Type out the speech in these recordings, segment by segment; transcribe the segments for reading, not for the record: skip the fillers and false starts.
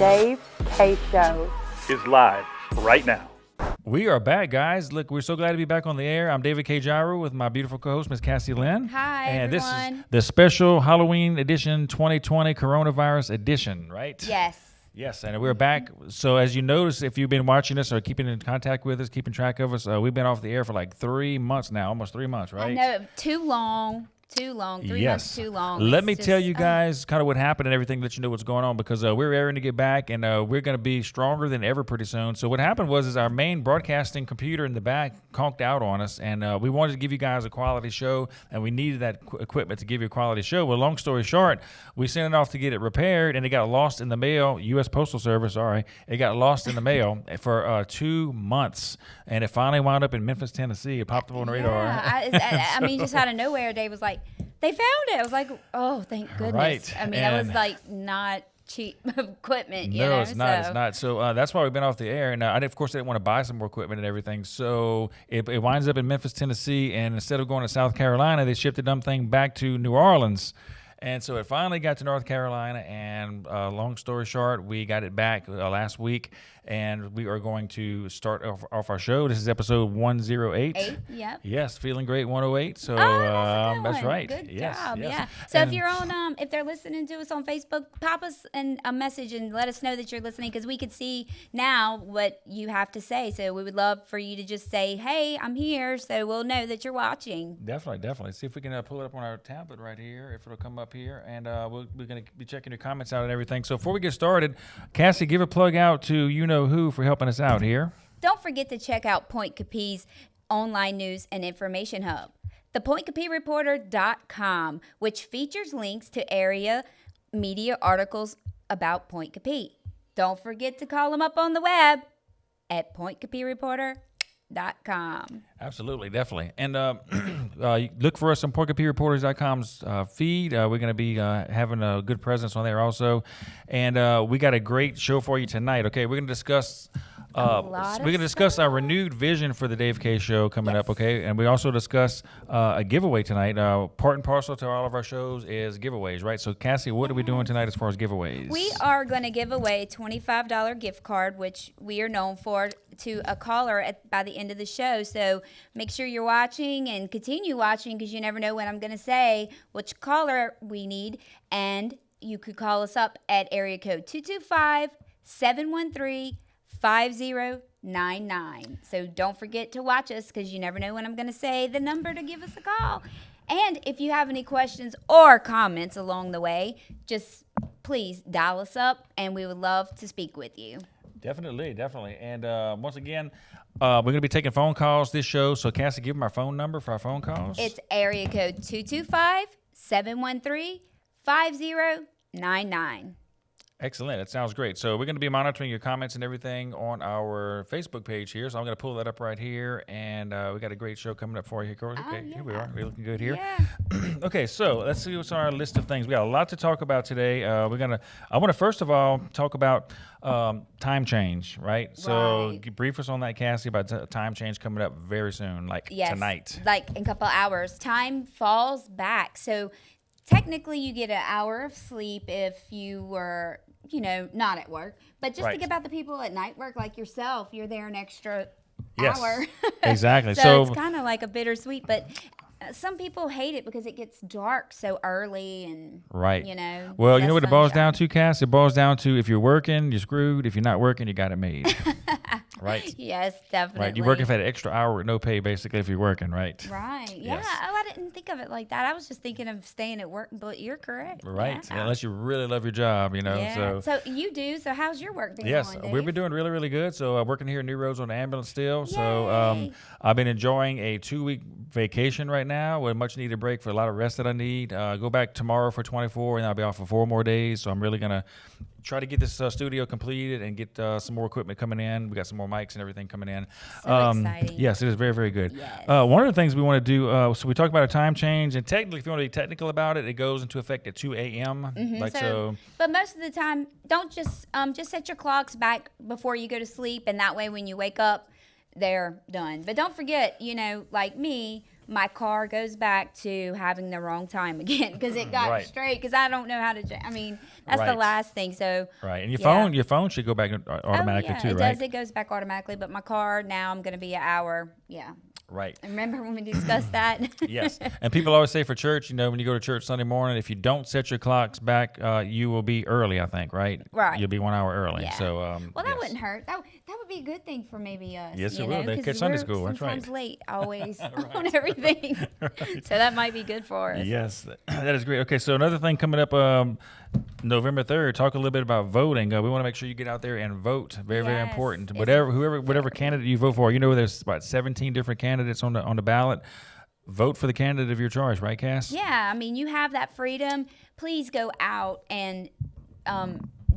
Dave K Show is live right now. We are back, guys. Look, we're so glad to be back on the air. I'm David K. Gyro with my beautiful co-host, Miss Cassie Lynn. Hi, and everyone. This is the special Halloween edition 2020 coronavirus edition, right? Yes. Yes, and we're back. So as you notice, if you've been watching us or keeping in contact with us, keeping track of us, we've been off the air for like 3 months now, almost 3 months, right? I know, too long. 3 months too long. Let me tell you guys kind of what happened and everything, let you know what's going on, because we're airing to get back, and we're going to be stronger than ever pretty soon. So what happened was our main broadcasting computer in the back conked out on us, and we wanted to give you guys a quality show, and we needed that equipment to give you a quality show. Well, long story short, we sent it off to get it repaired, and it got lost in the mail. U.S. Postal Service, sorry. It got lost in the mail for 2 months, and it finally wound up in Memphis, Tennessee. It popped up on the radar. I mean, just out of nowhere, Dave was like, they found it. I was like, oh, thank goodness. Right. I mean, that was like not cheap equipment, you know? No, it's not. It's not. So that's why we've been off the air. And of course, I didn't want to buy some more equipment and everything. So it winds up in Memphis, Tennessee. And instead of going to South Carolina, they shipped the dumb thing back to New Orleans. And so it finally got to North Carolina. And long story short, we got it back last week. And we are going to start off our show. This is episode 108. Yep. Yes, Feeling Great 108. So that's right. Good yes, job. yes. Yeah. So if you're on, if they're listening to us on Facebook, pop us a message and let us know that you're listening, because we could see now what you have to say. So we would love for you to just say, "Hey, I'm here," so we'll know that you're watching. Definitely. See if we can pull it up on our tablet right here, if it'll come up here, and we're going to be checking your comments out and everything. So before we get started, Cassie, give a plug out to who for helping us out here. Don't forget to check out Point Capi's online news and information hub, thepointcapireporter.com, which features links to area media articles about Point Capi. Don't forget to call them up on the web at pointcapireporter.com. Absolutely, definitely. And look for us on pointcapireporters.com's feed. We're going to be having a good presence on there also. And we got a great show for you tonight. Okay, we're going to discuss our renewed vision for the Dave K Show coming up, okay? And we also discuss a giveaway tonight. Part and parcel to all of our shows is giveaways, right? So, Cassie, what are we doing tonight as far as giveaways? We are going to give away a $25 gift card, which we are known for, to a caller by the end of the show. So make sure you're watching and continue watching, because you never know when I'm going to say which caller we need. And you could call us up at area code 225-713-5099. So don't forget to watch us, because you never know when I'm going to say the number to give us a call. And if you have any questions or comments along the way, just please dial us up, and we would love to speak with you. Definitely. And once again, we're going to be taking phone calls this show. So, Cassie, give them our phone number for our phone calls. It's area code 225-713-5099. Excellent. That sounds great. So we're going to be monitoring your comments and everything on our Facebook page here. So I'm going to pull that up right here. And we got a great show coming up for you. Okay, Here we are. We're looking good here. Yeah. Okay, so let's see what's on our list of things. We got a lot to talk about today. I want to first of all talk about time change, right? So brief us on that, Cassie, about time change coming up very soon, tonight. Like in a couple hours. Time falls back. So technically you get an hour of sleep if you were, not at work. But just think about the people at night work like yourself. You're there an extra hour. Exactly. So it's kind of like a bittersweet, but some people hate it because it gets dark so early and, Well, you know what it boils down to, Cass? It boils down to, if you're working, you're screwed. If you're not working, you got it made. Right? Yes, definitely. Right. You're working for an extra hour with no pay, basically, if you're working, right? Right. Yes. Yeah. Oh, I didn't think of it like that. I was just thinking of staying at work, but you're correct. Right. Yeah. Unless you really love your job, Yeah. So you do. So how's your work been Yes, going, we've been doing really, really good. So working here in New Roads on the ambulance still. Yay. So I've been enjoying a 2-week vacation right now with a much needed break for a lot of rest that I need. Go back tomorrow for 24, and I'll be off for 4 more days. So I'm really going to try to get this studio completed and get some more equipment coming in. We got some more mics and everything coming in. So exciting. Yes, it is very, very good. Yes. One of the things we want to do, so we talked about a time change, and technically, if you want to be technical about it, it goes into effect at 2 a.m. Mm-hmm. But most of the time, don't just set your clocks back before you go to sleep, and that way when you wake up, they're done. But don't forget, like me, my car goes back to having the wrong time again because it got Right. straight because I don't know how to. I mean, that's the Right. last thing. So Right, and yeah. your phone should go back automatically oh, yeah, too, it right? does. It goes back automatically. But my car now, I'm going to be an hour. Yeah. Right. Remember when we discussed that? Yes, and people always say for church, when you go to church Sunday morning, if you don't set your clocks back, you will be early. I think, right? Right. You'll be 1 hour early. Yeah. So, well, that yes. wouldn't hurt. That would be a good thing for maybe us. Yes, you it know, will. They 'cause catch Sunday we're school. That's right. sometimes late, always on everything. So that might be good for us. Yes, that is great. Okay, so another thing coming up, November 3rd. Talk a little bit about voting. We want to make sure you get out there and vote. Very, very Yes. important. It's Whatever candidate you vote for. There's about 17 different candidates on the ballot. Vote for the candidate of your choice, right, Cass? Yeah, I mean, you have that freedom. Please go out and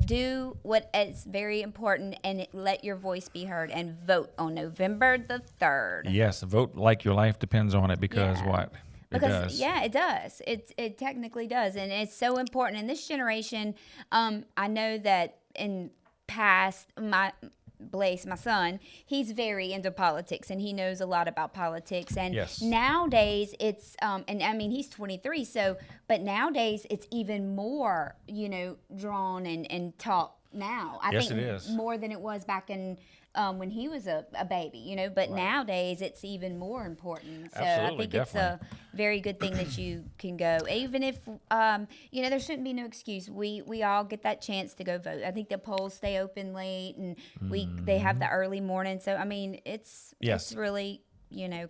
do what is very important and let your voice be heard and vote on November the 3rd. Yes, vote like your life depends on it because Yeah. what? Because it does. yeah, it does. It technically does, and it's so important in this generation. I know that in past Blaise, my son, he's very into politics and he knows a lot about politics. And Yes. nowadays it's, and I mean, he's 23. So, but nowadays it's even more, drawn and taught now. I Yes, think it is. more than it was back in, when he was a baby, but nowadays it's even more important. So Absolutely, I think definitely. it's a very good thing that you can go, even if, there shouldn't be no excuse. We all get that chance to go vote. I think the polls stay open late and they have the early morning. So, I mean, it's really,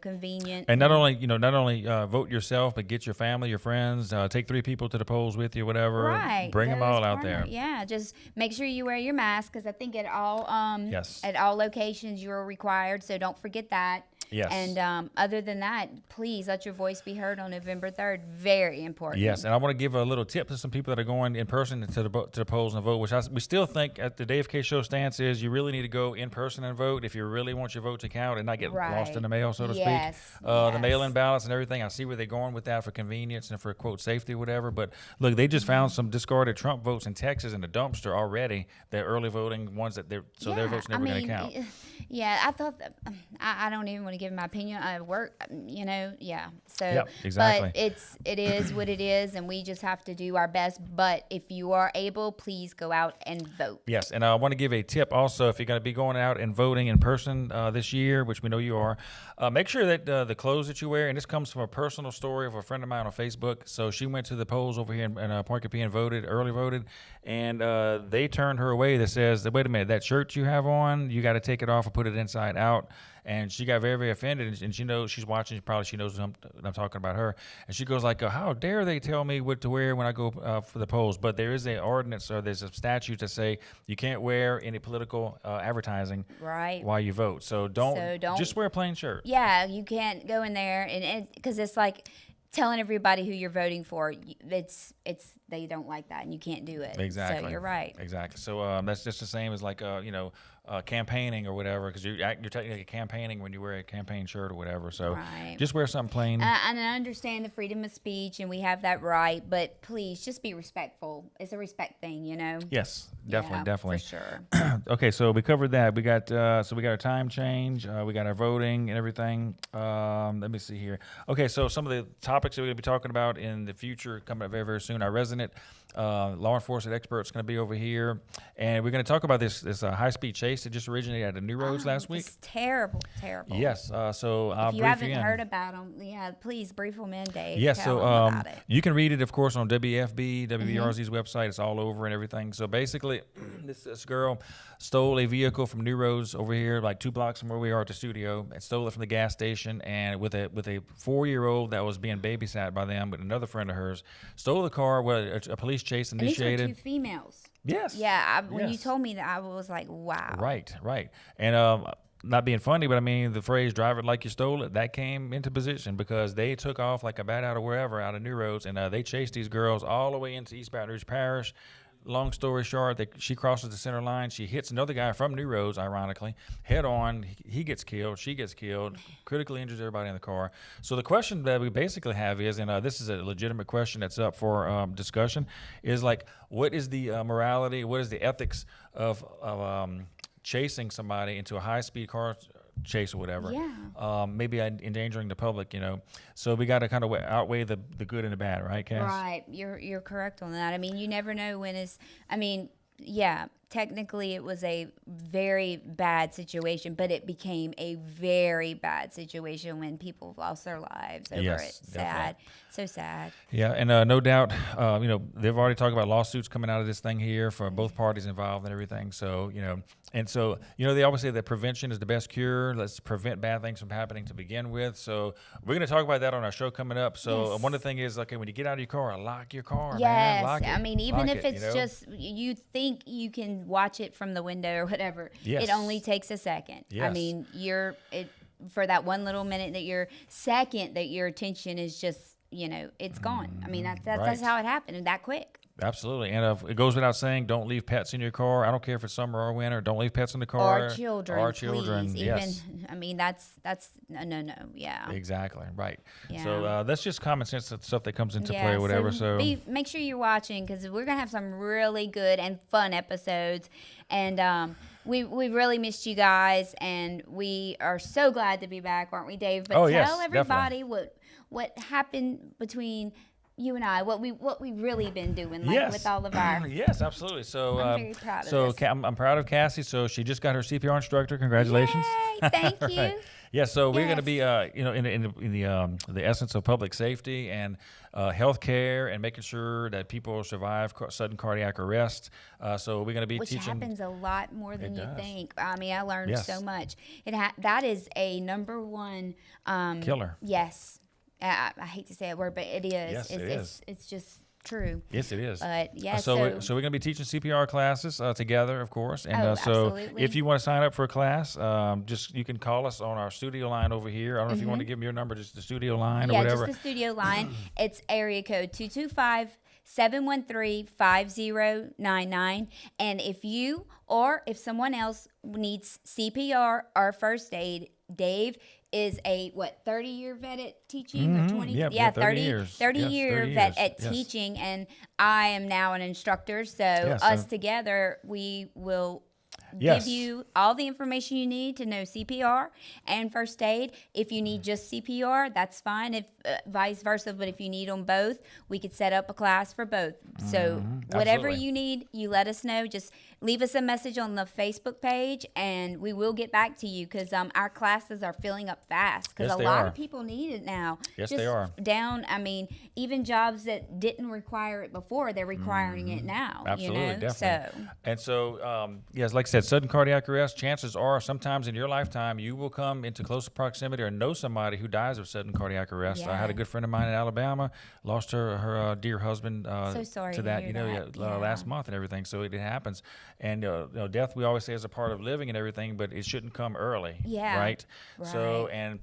convenient. And not only vote yourself, but get your family, your friends, take 3 people to the polls with you, whatever. Right. Bring them all out there. Yeah. Just make sure you wear your mask because I think at all locations you're required. So don't forget that. Yes. And other than that, please let your voice be heard on November 3rd. Very important. Yes, and I want to give a little tip to some people that are going in person to the polls and vote, which we still think at the Dave K Show stance is you really need to go in person and vote if you really want your vote to count and not get lost in the mail, so to speak. The mail-in ballots and everything, I see where they're going with that for convenience and for, quote, safety or whatever. But, look, they just found some discarded Trump votes in Texas in the dumpster already. They're early voting ones their vote's never going to count. Yeah, I thought that, I don't even want to give my opinion. I work, So, Yep, exactly. But it is what it is, and we just have to do our best. But if you are able, please go out and vote. Yes, and I want to give a tip also. If you're going to be going out and voting in person this year, which we know you are, make sure that the clothes that you wear, and this comes from a personal story of a friend of mine on Facebook. So she went to the polls over here in Point Capri and early voted, and they turned her away. That says, wait a minute, that shirt you have on, you got to take it off and put it inside out. And she got very, very offended, and she knows she's watching. Probably she knows I'm talking about her. And she goes like, "How dare they tell me what to wear when I go for the polls?" But there is an ordinance or there's a statute to say you can't wear any political advertising while you vote. So don't just wear a plain shirt. Yeah, you can't go in there and because it's like telling everybody who you're voting for. It's they don't like that, and you can't do it. Exactly. So you're right. Exactly. So that's just the same as like campaigning or whatever, because you're technically campaigning when you wear a campaign shirt or whatever. So just wear something plain. And I understand the freedom of speech, and we have that right, but please just be respectful. It's a respect thing, Yes, definitely. For sure. Okay, so we covered that. We got our time change. We got our voting and everything. Let me see here. Okay, so some of the topics that we're going to be talking about in the future coming up very, very soon. Our resident law enforcement expert is going to be over here, and we're going to talk about this high-speed chase that just originated at the New Roads last week. It's terrible. Yes, so I'll brief you in. If you haven't heard about them, please brief them in, Dave. Yes, Tell them about it. You can read it, of course, on WFB, WBRZ's website. It's all over and everything. So basically, this girl stole a vehicle from New Roads over here, like 2 blocks from where we are at the studio, and stole it from the gas station. And with a 4-year-old that was being babysat by them with another friend of hers, stole the car. Well, a police chase initiated. And these were 2 females. Yes. Yeah. When you told me that, I was like, wow. Right. And not being funny, but I mean, the phrase "drive it like you stole it," that came into position because they took off like a bat out of wherever, out of New Roads, and they chased these girls all the way into East Baton Rouge Parish. Long story short, she crosses the center line. She hits another guy from New Roads, ironically, head on. He gets killed. She gets killed. Critically injures everybody in the car. So the question that we basically have is, and this is a legitimate question that's up for discussion, is like, what is the morality? What is the ethics of chasing somebody into a high-speed car chase or whatever. Yeah. Maybe endangering the public, So we got to kind of outweigh the good and the bad, right, Cass? Right. You're correct on that. I mean, you never know when is. I mean, yeah. Technically, it was a very bad situation, but it became a very bad situation when people lost their lives over it. Sad. Definitely. So sad. Yeah, and no doubt, they've already talked about lawsuits coming out of this thing here for both parties involved and everything. So, they always say that prevention is the best cure. Let's prevent bad things from happening to begin with. So we're going to talk about that on our show coming up. So Yes. one of the things is, when you get out of your car, lock your car, Yes. man. Lock it. I mean, even Lock if it, it's just you think you can watch it from the window or whatever, Yes. it only takes a second. I Yes. mean, for that one little minute that your attention is just, it's gone. I mean, that's Right. how it happened, that quick. Absolutely. And it goes without saying, don't leave pets in your car. I don't care if it's summer or winter. Don't leave pets in the car. Or children. Or children, please. yes. Even, I mean, that's a no. Yeah. Exactly, right. Yeah. So that's just common sense stuff that comes into play or whatever. So make sure you're watching because we're going to have some really good and fun episodes. And we really missed you guys, and we are so glad to be back, aren't we, Dave? But tell everybody what happened between you and I, what we really been doing, with all of our. Yes, absolutely. So I'm very proud of this. I'm proud of Cassie. So she just got her CPR instructor. Congratulations! Yay, thank you. Right. Yeah, so we're going to Yes. be, in the essence of public safety and healthcare and making sure that people survive sudden cardiac arrest. So we're going to be Which teaching. happens a lot more than It you does. think. I mean, I learned Yes. so much. That is a number one Killer. Yes, I hate to say a word, but it is. Yes, it is. It's just true. Yes, it is. But yeah, So we're going to be teaching CPR classes together, of course. And so absolutely. if you want to sign up for a class, you can call us on our studio line over here. I don't know if you want to give me your number, just the studio line or Yeah, whatever. just the studio line. It's area code 225-713-5099. And if you or if someone else needs CPR or first aid, Dave is a 30-year vet at teaching or 20? Yep, yeah, 30 years. 30 Yes, year 30 vet years. at Yes. teaching, and I am now an instructor. So us together, we will Yes. give you all the information you need to know CPR and first aid. If you need just CPR, that's fine. If vice versa, but if you need them both, we could set up a class for both. So whatever Absolutely. you need, you let us know. Just leave us a message on the Facebook page, and we will get back to you because our classes are filling up fast because Yes, a they lot are. of people need it now. Yes, Just they are. I mean, even jobs that didn't require it before, they're requiring it now. Absolutely, definitely. So And so, yes, like I said, sudden cardiac arrest, chances are sometimes in your lifetime you will come into close proximity or know somebody who dies of sudden cardiac arrest. I had a Yeah. good friend of mine in Alabama, lost her dear husband So sorry to to that, hear that. last month and everything. So it happens. And death, we always say, is a part of living and everything, but it shouldn't come early. Yeah. Right? So, Right. and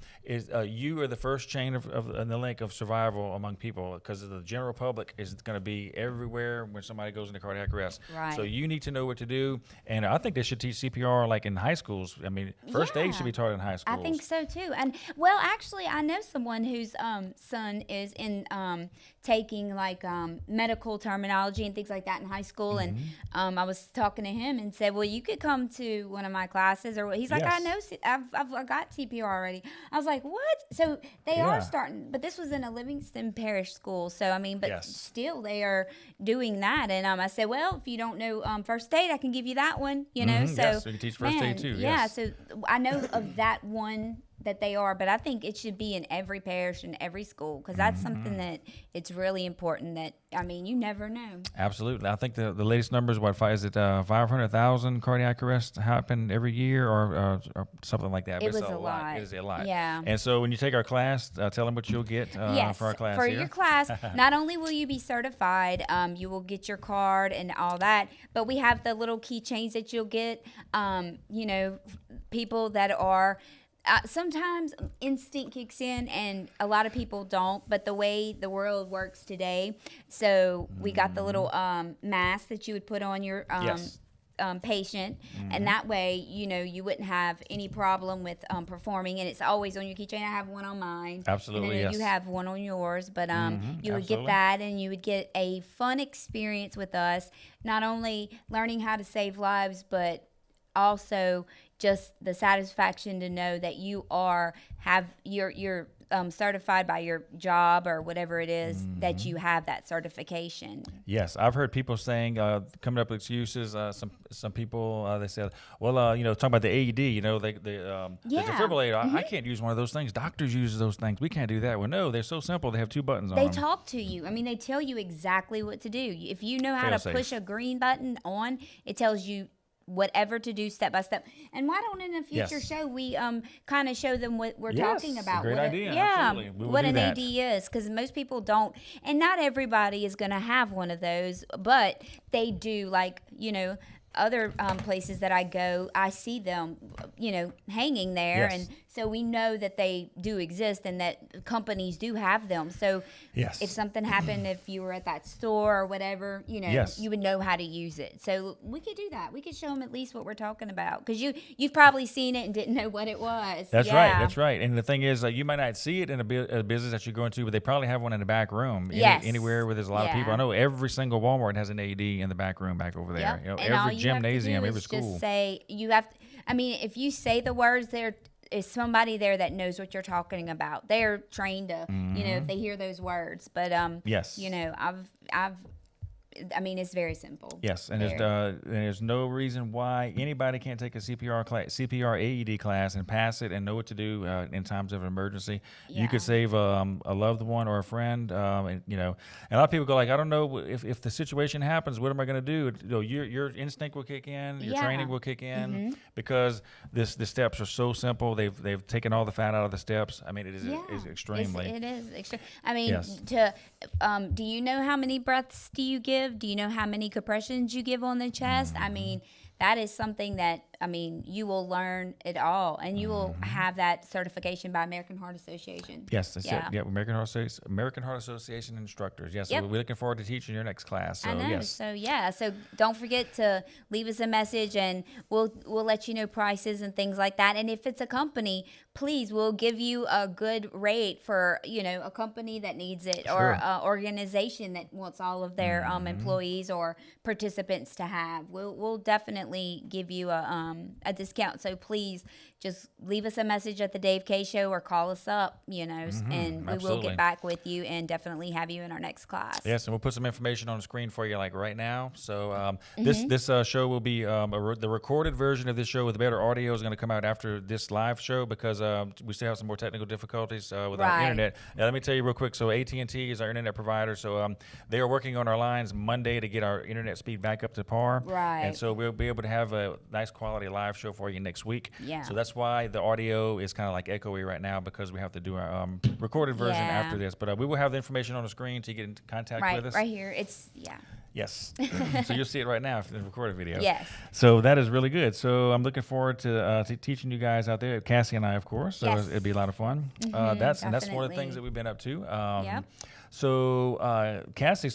you are the first chain in the link of survival among people because the general public is going to be everywhere when somebody goes into cardiac arrest. Right. So you need to know what to do. And I think they should teach CPR like in high schools. I mean, first aid should be taught in high schools. I think so too. And well, actually, I know someone whose son is in taking medical terminology and things like that in high school. Mm-hmm. And I was talking to him and said, "Well, you could come to one of my classes." Or he's like, Yes. "I know, I've got CPR already." I was like, "What?" So they Yeah. are starting, but this was in a Livingston Parish school. So I mean, but Yes. still they are doing that. And I said, "Well, if you don't know first aid, I can give you that one." You know, Mhm, so yes, we can teach first aid man, too, Yeah, yes. so I know of that one that they are, but I think it should be in every parish and every school because that's Mm-hmm. something that it's really important that, I mean, you never know. Absolutely. I think the latest number is 500,000 cardiac arrests happen every year or something like that. It But it's was a lot. It is a lot. Yeah. And so when you take our class, tell them what you'll get Yes, for our class for here. your class, not only will you be certified, you will get your card and all that, but we have the little keychains that you'll get. People that are sometimes instinct kicks in and a lot of people don't, but the way the world works today, so we got the little mask that you would put on your Yes. patient, and that way you wouldn't have any problem with performing, and it's always on your keychain. I have one on mine. Absolutely, and I know yes. you have one on yours, but you would get absolutely. that, and you would get a fun experience with us, not only learning how to save lives, but also just the satisfaction to know that you you're certified by your job or whatever it is that you have that certification. Yes, I've heard people saying, coming up with excuses. Some people they said, well, talking about the AED, the defibrillator. I can't use one of those things. Doctors use those things. We can't do that. Well, no, they're so simple. They have 2 buttons on them. They talk to you. I mean, they tell you exactly what to do. If you know how to push a green button on, it tells you whatever to do step by step. And why don't in a future show we kind of show them what we're talking about? Great idea. Absolutely. What an AD is, because most people don't, and not everybody is going to have one of those, but they do. Like, other places that I go, I see them, hanging there. Yes. And so we know that they do exist and that companies do have them. So if something happened, if you were at that store or whatever, you would know how to use it. So we could do that. We could show them at least what we're talking about, because you've probably seen it and didn't know what it was. That's right. That's right. And the thing is, you might not see it in a business that you're going to, but they probably have one in the back room. Anywhere where there's a lot of people. I know every single Walmart has an AD in the back room back over there. Every gymnasium, every school. Just say if you say the words, there is somebody there that knows what you're talking about. They're trained to, if they hear those words. But it's very simple. Yes, and there's no reason why anybody can't take a CPR AED class and pass it and know what to do in times of an emergency. You could save a loved one or a friend, and a lot of people go like, I don't know if the situation happens, what am I going to do? Your instinct will kick in, your training will kick in, because the steps are so simple. They've taken all the fat out of the steps. I mean, it is extremely. It is extreme. I mean, do you know how many breaths do you give? Do you know how many compressions you give on the chest? I mean, that is something that, you will learn it all, and you will have that certification by American Heart Association. Yes, that's it. Yeah, American Heart Association instructors. Yes, so we're looking forward to teaching your next class. So, I know. Yes. So don't forget to leave us a message, and we'll let you know prices and things like that. And if it's a company, please, we'll give you a good rate for a company that needs it, or an organization that wants all of their employees or participants to have. We'll definitely give you a discount. So please just leave us a message at the Dave K Show or call us up, and we will get back with you and definitely have you in our next class. Yes, and we'll put some information on the screen for you like right now. So this show will be the recorded version of this show with better audio is going to come out after this live show, because we still have some more technical difficulties with our internet. Now, let me tell you real quick. So AT&T is our internet provider. So they are working on our lines Monday to get our internet speed back up to par. Right. And so we'll be able to have a nice quality live show for you next week. Yeah. So that's why the audio is kind of like echoey right now, because we have to do our recorded version after this. But we will have the information on the screen to get in contact with us. Right here. Yes. So you'll see it right now in the recorded video. Yes. So that is really good. So I'm looking forward to teaching you guys out there, Cassie and I, of course. So it'll be a lot of fun. That's one of the things that we've been up to. So Cassie,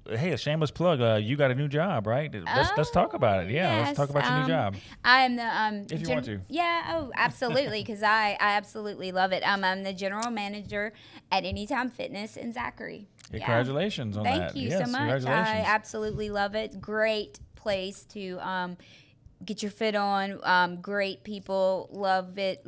hey, a shameless plug. You got a new job, right? Let's talk about it. Yeah, let's talk about your new job. I'm the if you want to. Yeah. Oh, absolutely. Because I absolutely love it. I'm the general manager at Anytime Fitness in Zachary. Congratulations on that. Thank you so much. I absolutely love it. Great place to get your fit on. Great people. Love it.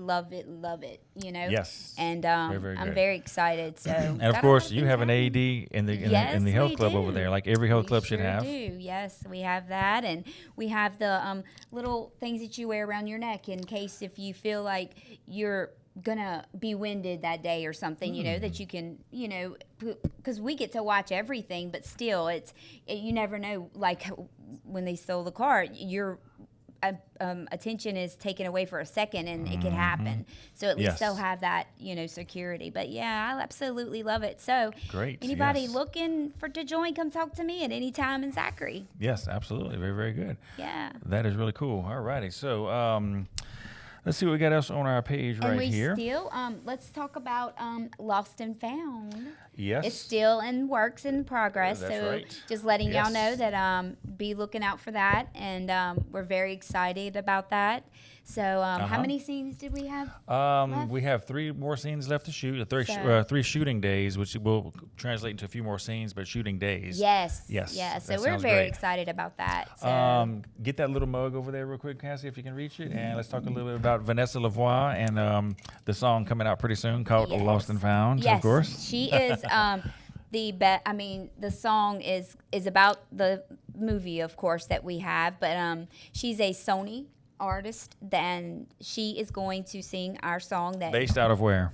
Yes. And very I'm very excited. So and of course you have an AED in the health club over there, like every health club should have. Yes, we have that, and we have the little things that you wear around your neck in case if you feel like you're gonna be winded that day or something, that you can, because we get to watch everything, but still you never know, like when they stole the car, your attention is taken away for a second, and it could happen. So at least they'll have that, security. But I absolutely love it. So great. Anybody looking to join, come talk to me at any time in Zachary. Yes, absolutely. Very, very good. Yeah. That is really cool. All righty. So let's see what we got else on our page here. Still, let's talk about Lost and Found. Yes. It's still in works in progress. That's so right. just letting y'all know Yes. that be looking out for that, and we're very excited about that. So how many scenes did we have? left? We have 3 more scenes left to shoot. So- 3 shooting days, which will translate into a few more scenes, but shooting days. Yes. Yes, Yeah. So that we're sounds very great. excited about that. So. Get that little mug over there real quick, Cassie, if you can reach it. And let's talk a little bit about Vanessa Lavoie and the song coming out pretty soon called Yes. Lost and Found, Yes, of course. she is the song is about the movie, of course, that we have, but she's a Sony artist. Then she is going to sing our song that Based out of where?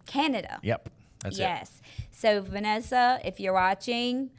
Canada. Yep. That's it. Yes. So Vanessa, if you're watching,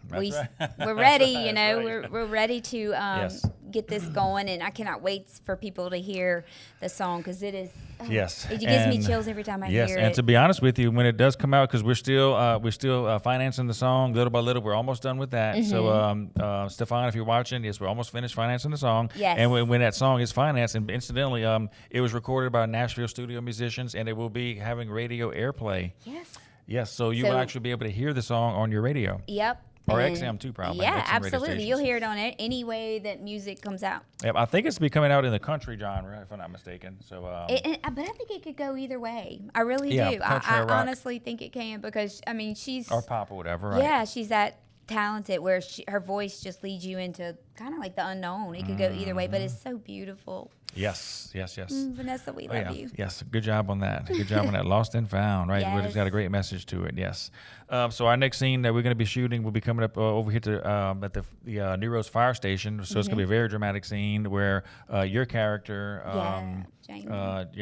That's right. we're ready. That's You know, right. we're ready to Yes. get this going, and I cannot wait for people to hear the song because it is. Yes. It gives me And- chills every time I Yes, hear and it. to be honest with you, when it does come out, because we're still financing the song little by little. We're almost done with that. Mm-hmm. So, Stefan, if you're watching, yes, we're almost finished financing the song. Yes. And when that song is financed, and incidentally, it was recorded by Nashville studio musicians, and it will be having radio airplay. Yes. Yes, so you will So- actually be able to hear the song on your radio. Yep. Or And- XM too, probably. Yeah, XM radio absolutely. stations. You'll hear it on any way that music comes out. Yep, I think it's be coming out in the country genre, if I'm not mistaken. So, But I think it could go either way. I really Yeah, do. country I or rock. honestly think it can because I mean she's or pop or whatever, right? yeah she's that talented where her voice just leads you into kind of like the unknown. It could go either way, but it's so beautiful. Yes. Vanessa, we Oh, love yeah. you. Yes, good job on that. Good job on that. Lost and Found, right? It's got a Yes. great message to it. Yes. So our next scene that we're going to be shooting will be coming up over here to at the New Rose Fire Station. So it's going to be a very dramatic scene where your character,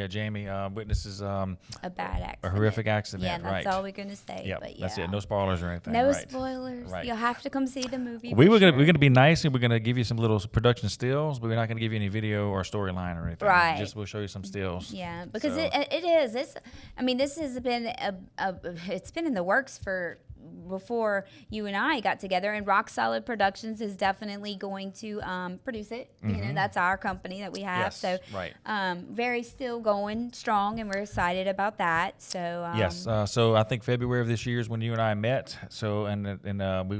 Jamie, witnesses A bad accident. a horrific accident. Yeah, that's right. all we're gonna say. Yeah, But yeah. that's it. No spoilers or anything. No right. spoilers. Right. You'll have to come see the movie. We're for gonna sure. be nice and we're gonna give you some little production stills, but we're not gonna give you any video or storyline or anything. Right. Just we'll show you some stills. Yeah, because So- it is. I mean, this has been it's been in the works for before you and I got together, and Rock Solid Productions is definitely going to produce it. You know, that's our company that we have. Mm-hmm. Yes, So, right. very still going strong, and we're excited about that. So, Yes. So I think February of this year is when you and I met. So and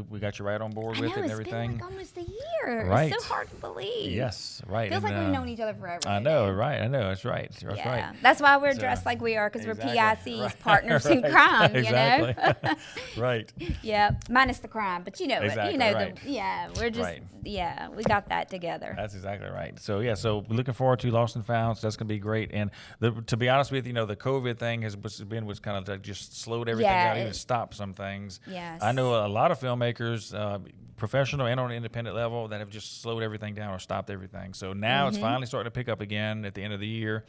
we got you right on board I with know it and it's everything. been like almost a year. Right. It's so hard to believe. Yes. Right. Feels and, like we've known each other forever. I know. Right. I know. That's right. That's Yeah, right. that's why we're So- dressed like we are because Exactly. we're PIC's Right. partners in Right. crime. You Exactly. know. Right. Yeah, minus the crime, but you know it. Exactly, You know right. we're just Right. we got that together. That's exactly right. So yeah, so we're looking forward to Lost and Found. So that's gonna be great. And to be honest with you, the COVID thing has was kind of like just slowed everything Yeah, down, even it- stopped some things. Yes. I know a lot of filmmakers, professional and on an independent level, that have just slowed everything down or stopped everything. So now Mm-hmm. it's finally starting to pick up again at the end of the year.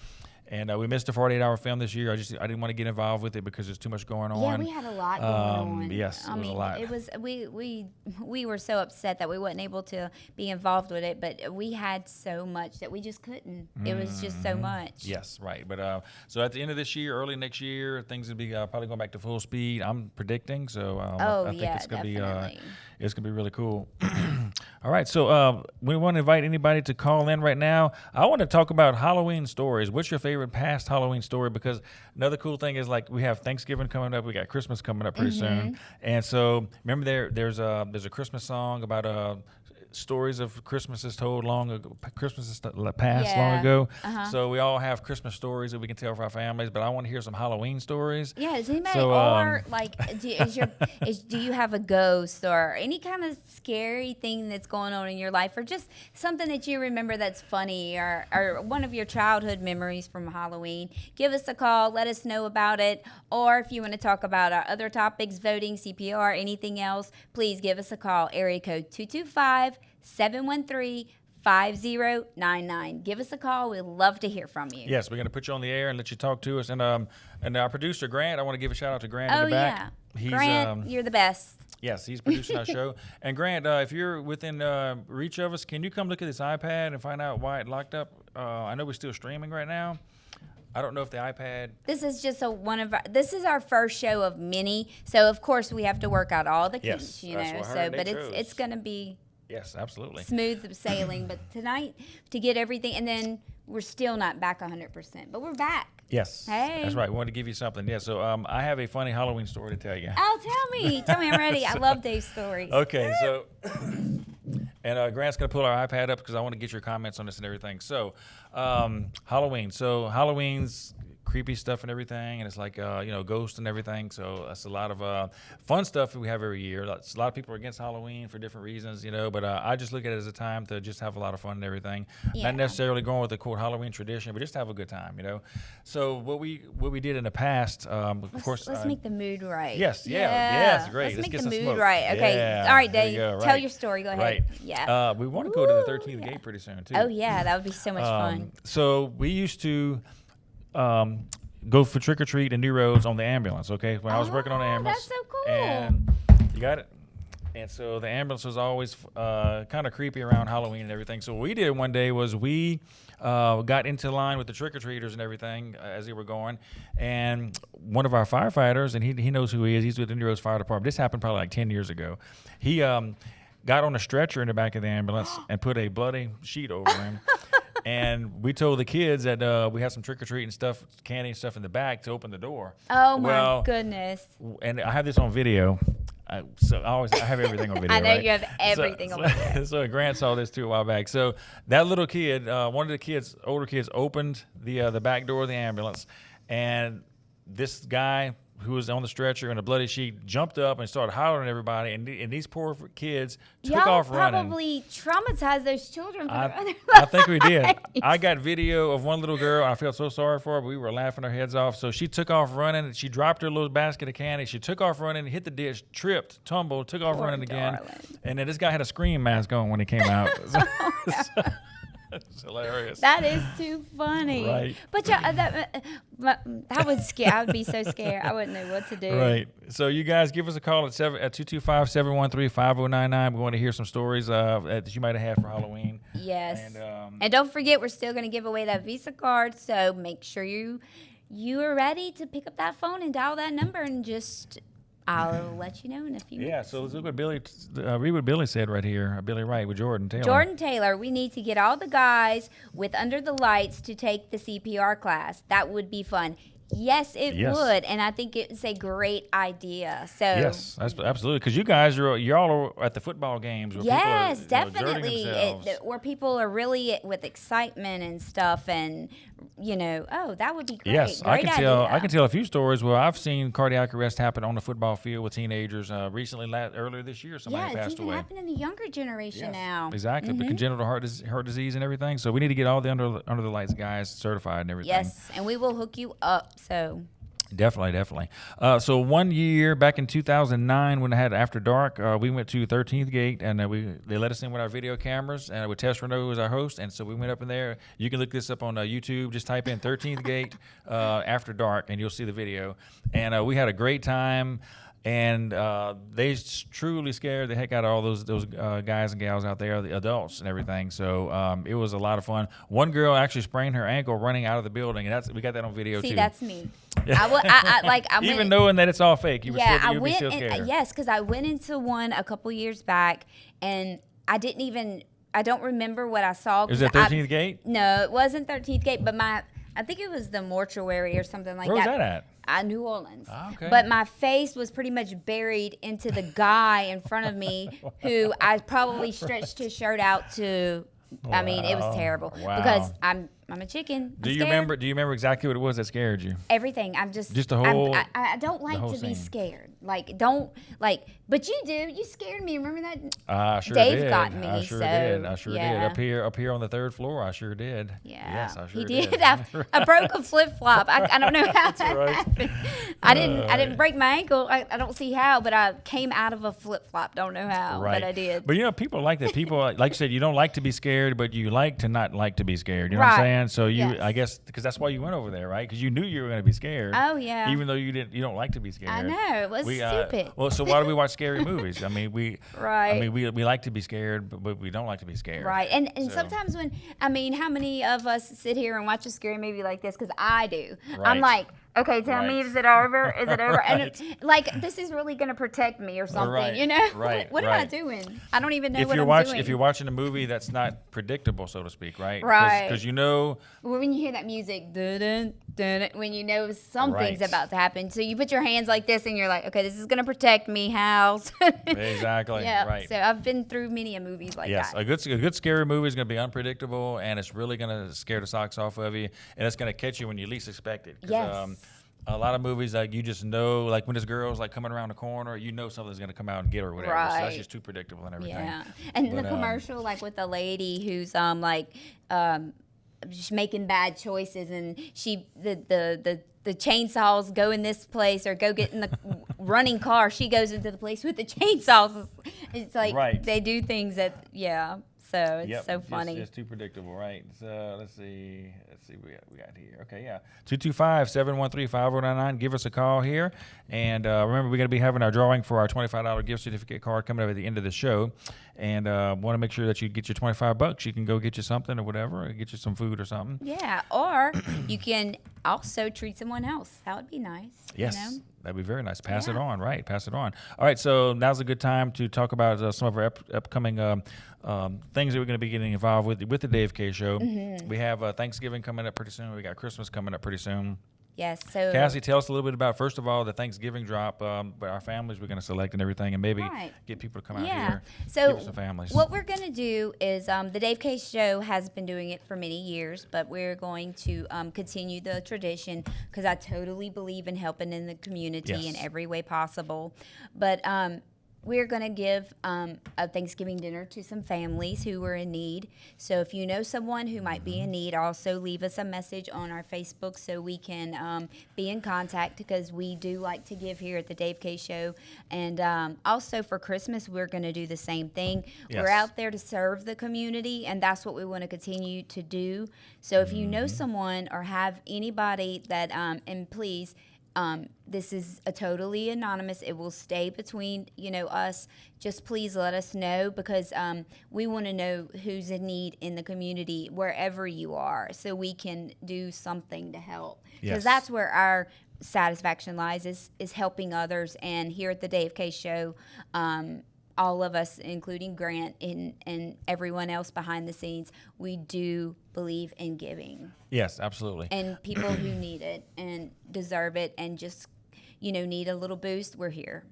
And we missed a 48-hour film this year. I didn't want to get involved with it because there's too much going on. Yeah, we had a lot going on. Yes, I it was a mean, lot. it was we were so upset that we wasn't able to be involved with it, but we had so much that we just couldn't. It was just so much. Yes, right. But so at the end of this year, early next year, things will be probably going back to full speed. I'm predicting. So I think yeah, it's gonna definitely. it's gonna be really cool. All right, so we want to invite anybody to call in right now. I want to talk about Halloween stories. What's your favorite past Halloween story? Because another cool thing is like we have Thanksgiving coming up, we got Christmas coming up pretty soon, and so remember there's a Christmas song about stories of Christmases told long ago, Christmases past long Yeah. ago. Uh-huh. So we all have Christmas stories that we can tell for our families, but I want to hear some Halloween stories. Yeah, does anybody So, or like do you have a ghost or any kind of scary thing that's going on in your life, or just something that you remember that's funny, or one of your childhood memories from Halloween? Give us a call, let us know about it, or if you want to talk about our other topics, voting, CPR, anything else, please give us a call. Area code 225-713-5099. Give us a call. We'd love to hear from you. Yes, we're going to put you on the air and let you talk to us. And our producer Grant, I want to give a shout out to Grant in Oh the back. yeah, He's, Grant, you're the best. Yes, he's producing our show. And Grant, if you're within reach of us, can you come look at this iPad and find out why it locked up? I know we're still streaming right now. I don't know if the iPad. This is just this is our first show of many, so of course we have to work out all the kinks, Yes, that's what I So, heard but they it's chose. gonna be Yes, absolutely. smooth sailing. But tonight to get everything, and then we're still not back 100%, but we're back. Yes. Hey. That's right. We wanted to give you something. Yeah. So I have a funny Halloween story to tell you. Oh, tell me. Tell me I'm ready. I love Dave's stories. Okay. So, and Grant's going to pull our iPad up because I want to get your comments on this and everything. So, Halloween. So Halloween's creepy stuff and everything, and it's like ghosts and everything. So that's a lot of fun stuff that we have every year. A lot of people are against Halloween for different reasons, but I just look at it as a time to just have a lot of fun and everything. Yeah. Not necessarily going with the quote Halloween tradition, but just have a good time. So what we did in the past, of course, let's make the mood right. Yes, yes, great. Let's make get the some mood smoke. right. Okay, Yeah, all right, there Dave. you go, Tell right. your story. Go ahead. Right. Yeah. We want to go to the 13th gate pretty soon too. Oh yeah, that would be so much fun. So we used to go for trick or treat in New Roads on the ambulance. Okay, when I was working on the ambulance. That's so cool. And you got it. And so the ambulance was always kind of creepy around Halloween and everything. So what we did one day was we got into line with the trick or treaters and everything as they were going. And one of our firefighters, and he knows who he is. He's with the New Roads Fire Department. This happened probably like 10 years ago. He got on a stretcher in the back of the ambulance and put a bloody sheet over him. And we told the kids that we had some trick-or-treating stuff, candy and stuff in the back to open the door. Oh, my goodness. And I have this on video. I have everything on video. I know right? you have everything on video. So Grant saw this too a while back. So that little kid, one of the kids, older kids, opened the back door of the ambulance, and this guy who was on the stretcher in a bloody sheet jumped up and started hollering at everybody, and these poor kids took off running. Y'all probably traumatized those children for their other I think we did. lives. I got video of one little girl. I felt so sorry for her, but we were laughing our heads off. So she took off running, and she dropped her little basket of candy. She took off running, hit the ditch, tripped, tumbled, took off Poor running again. darling. And then this guy had a scream mask on when he came out. It's hilarious. That is too funny. Right. But that would scare. I would be so scared. I wouldn't know what to do. Right. So you guys give us a call at 225-713-5099. We want to hear some stories that you might have had for Halloween. Yes. And And don't forget, we're still going to give away that Visa card. So make sure you are ready to pick up that phone and dial that number, and I'll let you know in a few minutes. yeah, so let's look what read what Billy said right here. Billy Wright with Jordan Taylor. Jordan Taylor, we need to get all the guys with Under the Lights to take the CPR class. That would be fun. Yes, it would, and I think it's a great idea. So yes, absolutely, because you guys you're all at the football games. Where yes, people are, definitely, where people are really with excitement and stuff, and that would be great. Yes, great I can tell a few stories where I've seen cardiac arrest happen on the football field with teenagers. Recently, earlier this year, somebody passed it's even away. happening in the younger generation now. Exactly, but congenital heart disease and everything. So we need to get all the under the lights guys certified and everything. Yes, and we will hook you up. So Definitely. So 1 year back in 2009, when I had After Dark, we went to 13th Gate, and they let us in with our video cameras, and with Tess Renault as our host, and so we went up in there. You can look this up on YouTube. Just type in 13th Gate After Dark, and you'll see the video. And we had a great time. And they truly scared the heck out of all those guys and gals out there, the adults and everything. So it was a lot of fun. One girl actually sprained her ankle running out of the building, and we got that on video too. See, that's me. Even knowing that it's all fake, you would be still scared. Yes, because I went into one a couple years back, and I don't remember what I saw. Was it 13th Gate? No, it wasn't 13th Gate, but I think it was the mortuary or something like that. Where was that at? New Orleans. Oh, okay. But my face was pretty much buried into the guy in front of me who I probably stretched his shirt out to. I mean, it was terrible because I'm a chicken. Do you remember exactly what it was that scared you? Everything. Just the whole. I don't like to be scared. But you do. You scared me. Remember that? I sure Dave did. got me. I sure did. Up here on the third floor, I sure did. Yeah. Yes, I sure did. did. I broke a flip flop. I don't know how that right. happened. I didn't break my ankle. I don't see how, but I came out of a flip flop. Don't know how, but I did. But people like that. People like you said, you don't like to be scared, but you like to not like to be scared. You know what I'm saying? So I guess because that's why you went over there, right? Because you knew you were going to be scared. Oh yeah. Even though you don't like to be scared. I know it was stupid. Well, so why do we watch scary movies? I mean, we like to be scared, but we don't like to be scared. Right. And sometimes how many of us sit here and watch a scary movie like this? Because I do. Right. I'm like, okay, tell me, is it over? Is it over? Right. And this is really going to protect me or something, Right. Right. What am I doing? I don't even know what I'm doing. If you're watching a movie that's not predictable, so to speak, right? Right. Because when you hear that music, dun, dun, when you know something's Right. about to happen. So you put your hands like this and you're like, okay, this is going to protect me, house. Exactly. Yeah. Right. So I've been through many a movies like Yes, that. a good scary movie is going to be unpredictable, and it's really going to scare the socks off of you, and it's going to catch you when you least expect it. 'Cause, Yes. a lot of movies, like you just know, like when this girl's like coming around the corner, you know something's going to come out and get her or whatever. So that's Right. just too predictable and everything. Yeah. And But, the commercial, like with the lady who's just making bad choices, and the chainsaws go in this place or go get in the running car. She goes into the place with the chainsaws. It's like Right. they do things that So it's Yep, so funny. It's too predictable, right? So let's see what we got here. Okay, yeah. 225-713-5099. Give us a call here. And remember, we're going to be having our drawing for our $25 gift certificate card coming up at the end of the show. And want to make sure that you get your $25. You can go get you something or whatever, or get you some food or something. Yeah, or you can also treat someone else. That would be nice. Yes, You know? that'd be very nice. Pass it Yeah. on, right? Pass it on. All right, so now's a good time to talk about some of our upcoming things that we're going to be getting involved with the Dave K Show. Mm-hmm. We have Thanksgiving coming up pretty soon. We got Christmas coming up pretty soon. Yes. So Cassie, tell us a little bit about, first of all, the Thanksgiving drop, but our families we're going to select and everything, and maybe Right. get people to come out Yeah. here. So give us some families. what we're going to do is the Dave K Show has been doing it for many years, but we're going to continue the tradition because I totally believe in helping in the community Yes. in every way possible. But we're going to give a Thanksgiving dinner to some families who are in need. So if you know someone who might be in need, also leave us a message on our Facebook so we can be in contact, because we do like to give here at the Dave K Show. And also for Christmas, we're going to do the same thing. Yes. We're out there to serve the community, and that's what we want to continue to do. So if you know someone or have anybody that, and please, this is a totally anonymous. It will stay between, us. Just please let us know, because we want to know who's in need in the community wherever you are, so we can do something to help. Because Yes. that's where our satisfaction lies, is helping others. And here at the Dave K Show, all of us, including Grant and everyone else behind the scenes, we do believe in giving. Yes, absolutely. And people who need it and deserve it and just, need a little boost, we're here.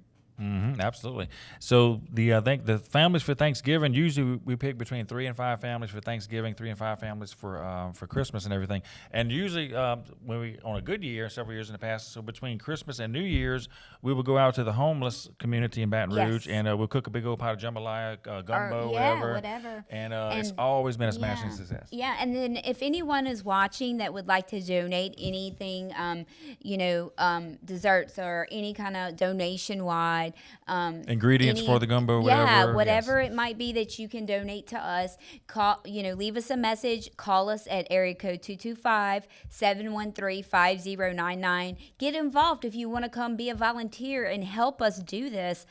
Absolutely. So I think the families for Thanksgiving, usually we pick between 3 and 5 families for Thanksgiving, 3 and 5 families for Christmas and everything. And usually when we, on a good year, several years in the past, so between Christmas and New Year's, we will go out to the homeless community in Baton Yes. Rouge, and we'll cook a big old pot of jambalaya, gumbo, whatever. And it's And- always been a smashing success. Yeah, and then if anyone is watching that would like to donate anything, desserts or any kind of donation-wide. Ingredients for the gumbo, whatever. Yeah, whatever it might be that you can donate to us. Call, leave us a message. Call us at area code 225-713-5099. Get involved if you want to come be a volunteer and help us do this.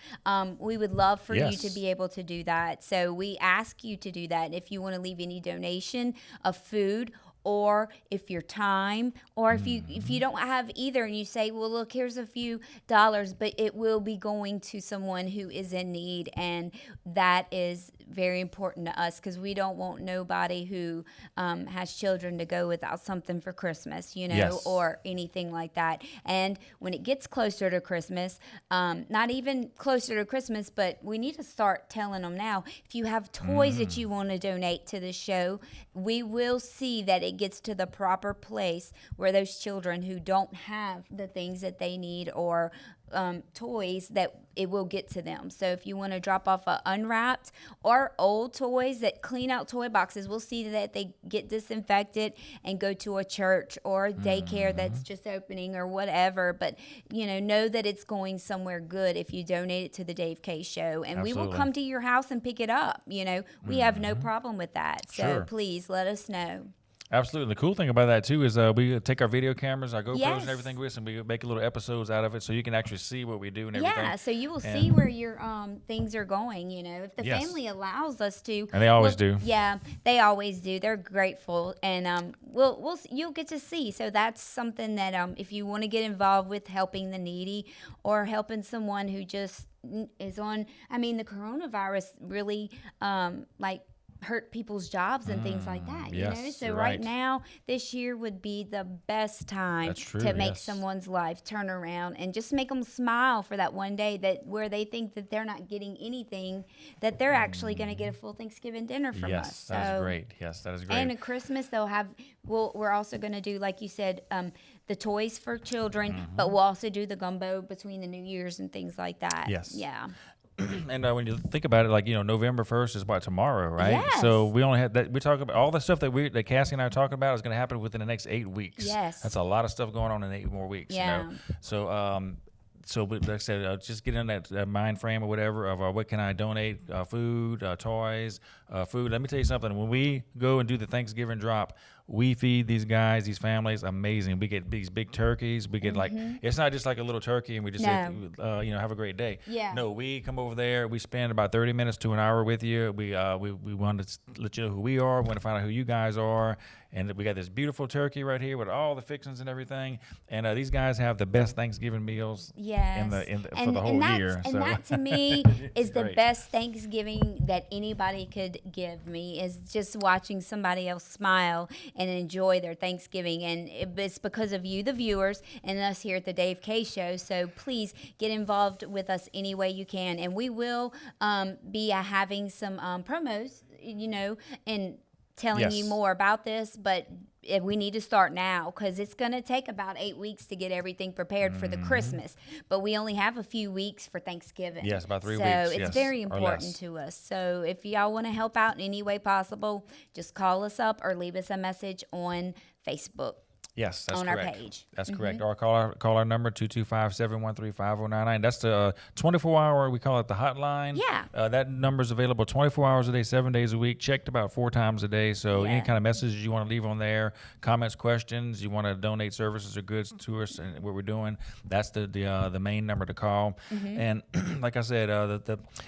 We would love for you Yes. to be able to do that. So we ask you to do that. If you want to leave any donation of food, or if your time, or if you don't have either and you say, well, look, here's a few dollars, but it will be going to someone who is in need, and that is very important to us, because we don't want nobody who has children to go without something for Christmas, Yes. or anything like that. And when it gets closer to Christmas, not even closer to Christmas, but we need to start telling them now, if you have toys that you want to donate to the show, we will see that it gets to the proper place where those children who don't have the things that they need or toys, that it will get to them. So if you want to drop off unwrapped or old toys, that clean out toy boxes, we'll see that they get disinfected and go to a church or a daycare that's just opening or whatever. But know that it's going somewhere good if you donate it to the Dave K Show, and we will Absolutely. come to your house and pick it up. We have no problem with that. So Sure. please let us know. Absolutely. The cool thing about that, too, is we take our video cameras, our GoPros Yes. and everything with us, and we make little episodes out of it so you can actually see what we do and everything. Yeah, so you will And- see where your things are going. If the Yes. family allows us to, And they always do. Yeah, they always do. They're grateful, and you'll get to see. So that's something that if you want to get involved with helping the needy or helping someone who just is on. I mean, the coronavirus really hurt people's jobs and things like that, you yes, know? So you're right right. now, this year would be the best time That's true, to make yes. someone's life turn around and just make them smile for that one day that where they think that they're not getting anything, that they're actually going to get a full Thanksgiving dinner from us. Yes, that is great. Yes, that is great. And at Christmas, we're also going to do, like you said, the toys for children, but we'll also do the gumbo between the New Year's and things like that. Yes. Yeah. And when you think about it, like, November 1st is about tomorrow, right? Yes. So we only had that. We talk about all the stuff that Cassie and I are talking about is going to happen within the next 8 weeks. Yes. That's a lot of stuff going on in 8 more weeks. Yeah. So, but like I said, just get in that mind frame or whatever of what can I donate, food, toys, food. Let me tell you something. When we go and do the Thanksgiving drop, we feed these guys, these families, amazing. We get these big turkeys. We get it's not just like a little turkey and we just say, have a great day. Yeah. No, we come over there. We spend about 30 minutes to an hour with you. We want to let you know who we are. We want to find out who you guys are. And we got this beautiful turkey right here with all the fixings and everything. And these guys have the best Thanksgiving meals for the whole year. And that to me is the best Thanksgiving that anybody could give me, is just watching somebody else smile and enjoy their Thanksgiving. And it's because of you, the viewers, and us here at the Dave K Show. So please get involved with us any way you can. And we will be having some promos, and telling you more about this, but we need to start now because it's going to take about 8 weeks to get everything prepared for the Christmas. But we only have a few weeks for Thanksgiving. Yes, about 3 weeks. So it's yes, very or important less. to us. So if y'all want to help out in any way possible, just call us up or leave us a message on Facebook. Yes, that's on correct. our page. That's correct. Or call our number 225-713-5099. That's the 24-hour. We call it the hotline. Yeah. That number is available 24 hours a day, 7 days a week. Checked about 4 times a day. So any kind of messages you want to leave on there, comments, questions, you want to donate services or goods to us and what we're doing, that's the main number to call. And like I said,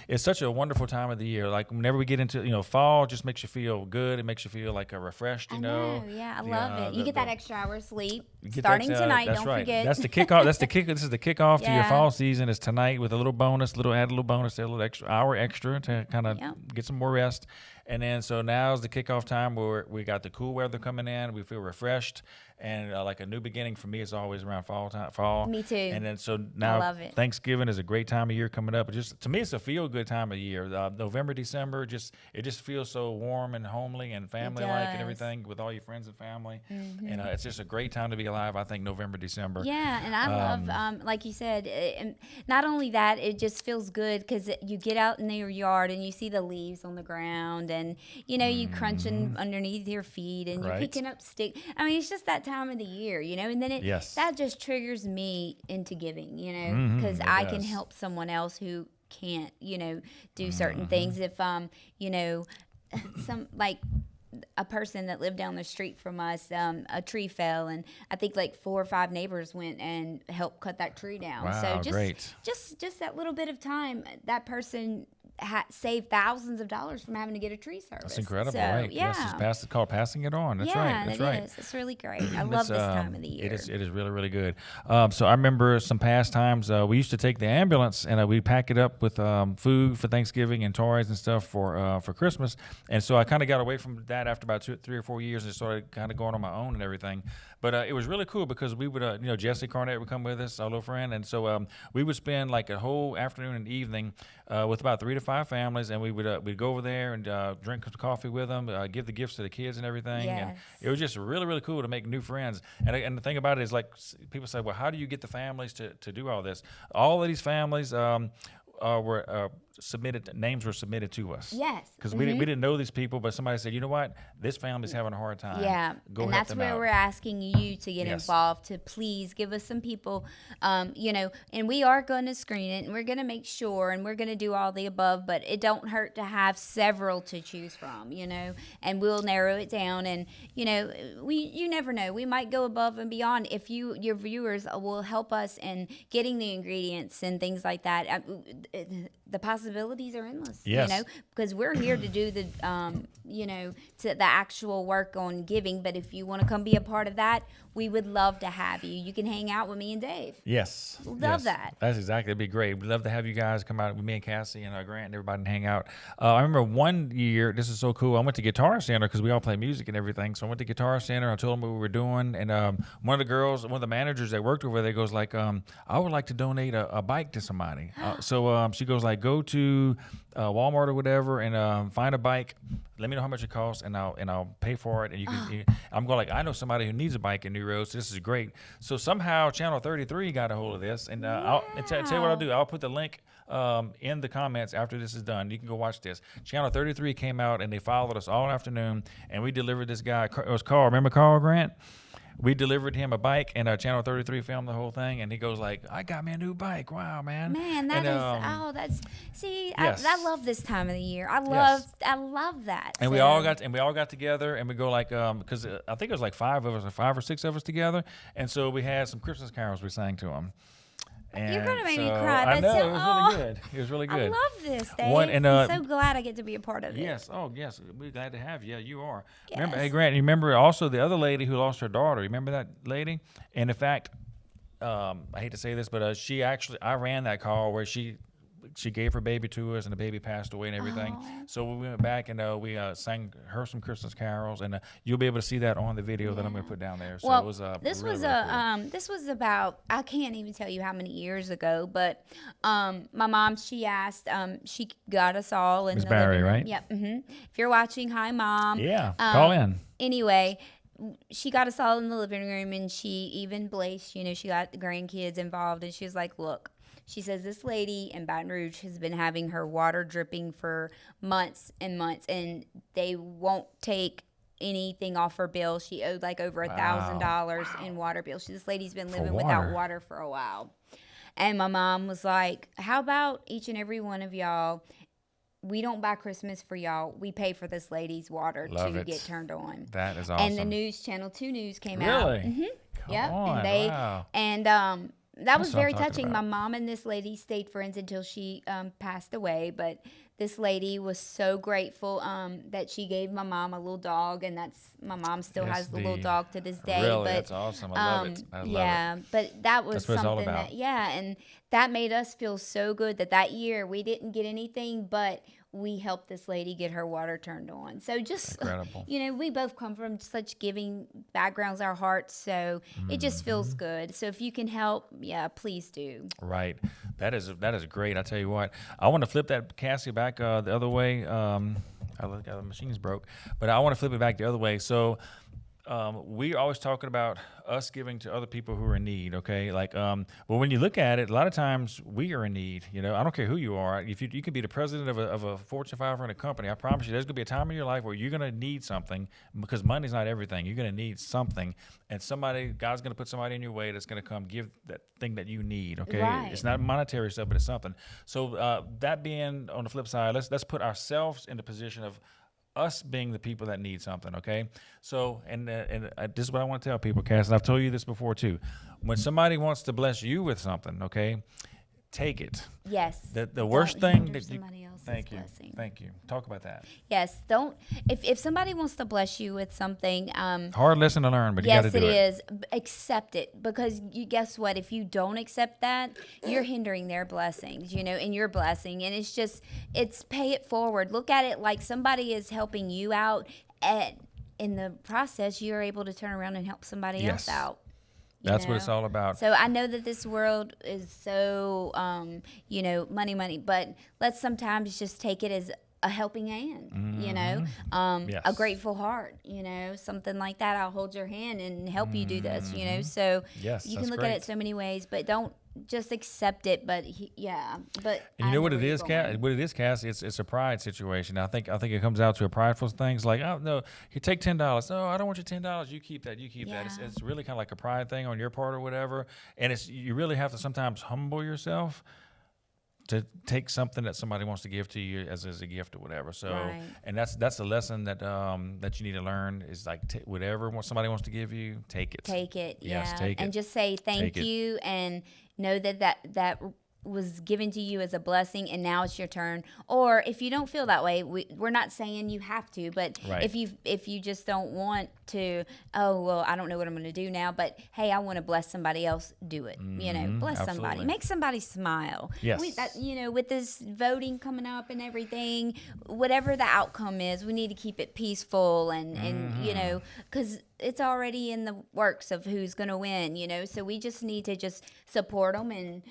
it's such a wonderful time of the year. Like whenever we get into fall, just makes you feel good. It makes you feel like refreshed. I know. Yeah, I love it. You get that extra hour of sleep starting tonight. That's don't right. forget. That's the kickoff. This is the kickoff to your Yeah. fall season. Is tonight with a little bonus, add a little bonus, a little extra hour extra to kind of get some more rest. And then so now's the kickoff time where we got the cool weather coming in. We feel refreshed. And like a new beginning for me is always around fall. Me too. And then so now love it. Thanksgiving is a great time of year coming up. Just to me, it's a feel good time of year. November, December, it just feels so warm and homely and family like and does. everything with all your friends and family. And it's just a great time to be alive. I think November, December. Yeah, and I love, like you said, and not only that, it just feels good because you get out in your yard and you see the leaves on the ground, and you crunching underneath your feet, and you're Right. picking up sticks. I mean, it's just that time of the year, and then that just triggers me into giving, because I can help someone else who can't, do certain things. If some like a person that lived down the street from us, a tree fell, and I think like 4 or 5 neighbors went and helped cut that tree down. Wow, so great. just that little bit of time, that person saved thousands of dollars from having to get a tree service. That's incredible, so, right? Yeah. Yes, it's called passing it on. That's right. That's right. Is. It's really great. I love this time of the year. It is really, really good. So I remember some past times we used to take the ambulance and we'd pack it up with food for Thanksgiving and toys and stuff for Christmas. And so I kind of got away from that after about 3 or 4 years and started kind of going on my own and everything. But it was really cool because we would, Jesse Carnett would come with us, our little friend. And so we would spend like a whole afternoon and evening with about 3 to 5 families. And we'd go over there and drink some coffee with them, give the gifts to the kids and everything. Yes. And it was just really, really cool to make new friends. And the thing about it is, like, people say, well, how do you get the families to do all this? All of these families were submitted. Names were submitted to us. Yes. Because we didn't know these people, but somebody said, you know what, this family's having a hard time. Yeah, Go and help that's them where out. we're asking you to get involved, to please give us some people, and we are going to screen it, and we're going to make sure, and we're going to do all the above, but it don't hurt to have several to choose from, and we'll narrow it down, and, you never know. We might go above and beyond if your viewers will help us in getting the ingredients and things like that. The possibility possibilities are endless. Yes. You know, because we're here to do the, you know, to the actual work on giving. But if you want to come be a part of that, we would love to have you. You can hang out with me and Dave. Yes. Love that. That's exactly. It'd be great. We'd love to have you guys come out with me and Cassie and Grant and everybody and hang out. I remember one year, this is so cool. I went to Guitar Center because we all play music and everything. So I went to Guitar Center. I told them what we were doing. And one of the girls, one of the managers that worked over there goes like, I would like to donate a bike to somebody. So she goes like, go to Walmart or whatever and find a bike. Let me know how much it costs, and I'll pay for it. And you can. I'm going like, I know somebody who needs a bike in New Road, so this is great. So somehow Channel 33 got a hold of this, and I'll tell you what I'll do. I'll put the link in the comments after this is done. You can go watch this. Channel 33 came out, and they followed us all afternoon, and we delivered this guy. It was Carl. Remember Carl Grant? We delivered him a bike, and Channel 33 filmed the whole thing, and he goes like, I got me a new bike. Wow, man. Man, that is, yes. I love this time of the year. I love that. And we all got together, and we go like, because I think it was like 5 or 6 of us together, and so we had some Christmas carols we sang to them. And you're gonna make me cry. I know, So, it was really good. It was really good. I love this, Dave. I'm so glad I get to be a part of it. Yes. Oh, yes. We're glad to have you. Yeah, you are. Yes. Remember, hey, Grant, you remember also the other lady who lost her daughter? Remember that lady? And in fact, I hate to say this, but I ran that call where she gave her baby to us, and the baby passed away and everything. So we went back and we sang her some Christmas carols, and you'll be able to see that on the video that I'm going to put down there. So well, it was this really, was really cool. this was about, I can't even tell you how many years ago, but my mom, she asked, she got us all in Ms. the Barry, living room. right? Yep. If you're watching, hi Mom. Yeah, call in. Anyway, she got us all in the living room, and she even blessed, you know, she got the grandkids involved, and she was like, look, she says this lady in Baton Rouge has been having her water dripping for months and months, and they won't take anything off her bill. She owed like over $1,000 in water bills. This lady's been living without water for a while. And my mom was like, how about each and every one of y'all, we don't buy Christmas for y'all. We pay for this lady's water to get turned on. That is awesome. And the news, Channel 2 News came out. Really? Yep. On, and they wow. That was very what I'm touching. talking My about. mom and this lady stayed friends until she passed away. But this lady was so grateful that she gave my mom a little dog, and my mom still has the little dog to this day. Really, but, that's awesome. I love it. I love it. But that was That's what it's all something about. and that made us feel so good that year we didn't get anything, but we helped this lady get her water turned on. So just, incredible. you know, we both come from such giving backgrounds, our hearts, so it just feels good. So if you can help, please do. Right. That is great. I tell you what, I want to flip that Cassie back the other way. The machine's broke, but I want to flip it back the other way. So we're always talking about us giving to other people who are in need, okay? Like, well, when you look at it, a lot of times we are in need, you know? I don't care who you are. If you can be the president of a Fortune 500 company, I promise you there's going to be a time in your life where you're going to need something, because money's not everything. You're going to need something, and God's going to put somebody in your way that's going to come give that thing that you need, okay? Right. It's not monetary stuff, but it's something. So that being on the flip side, let's put ourselves in the position of us being the people that need something, okay? So, and this is what I want to tell people, Cass, and I've told you this before too. When somebody wants to bless you with something, okay, take it. Yes. The worst thing that you... Somebody else's Thank you. blessing. Thank you. Talk about that. Yes. Don't. If somebody wants to bless you with something, Hard lesson to learn, but you got to do it. Yes, it is. Accept it, because you guess what? If you don't accept that, you're hindering their blessings, you know, and your blessing. And it's pay it forward. Look at it like somebody is helping you out, and in the process, you're able to turn around and help somebody else out. That's what it's all about. So I know that this world is so, money, but let's sometimes just take it as a helping hand, you know, a grateful heart, you know, something like that. I'll hold your hand and help you do this, you know. So you can look at it so many ways, but don't just accept it. But and you know what it is, Cass? It's a pride situation. I think it comes out to a prideful things like, oh no, you take $10. Oh, I don't want your $10. You keep that. that. It's really kind of like a pride thing on your part or whatever. And you really have to sometimes humble yourself to take something that somebody wants to give to you as a gift or whatever. So, and that's a lesson that that you need to learn is like whatever somebody wants to give you, take it. Take it, yes, yeah. take it. And just say thank you, and know that was given to you as a blessing, and now it's your turn. Or if you don't feel that way, we're not saying you have to, but Right. if you just don't want to, oh well, I don't know what I'm going to do now, but hey, I want to bless somebody else, do it. Bless somebody, absolutely. make somebody smile. Yes. With this voting coming up and everything, whatever the outcome is, we need to keep it peaceful and because it's already in the works of who's going to win, so we just need to just support them and,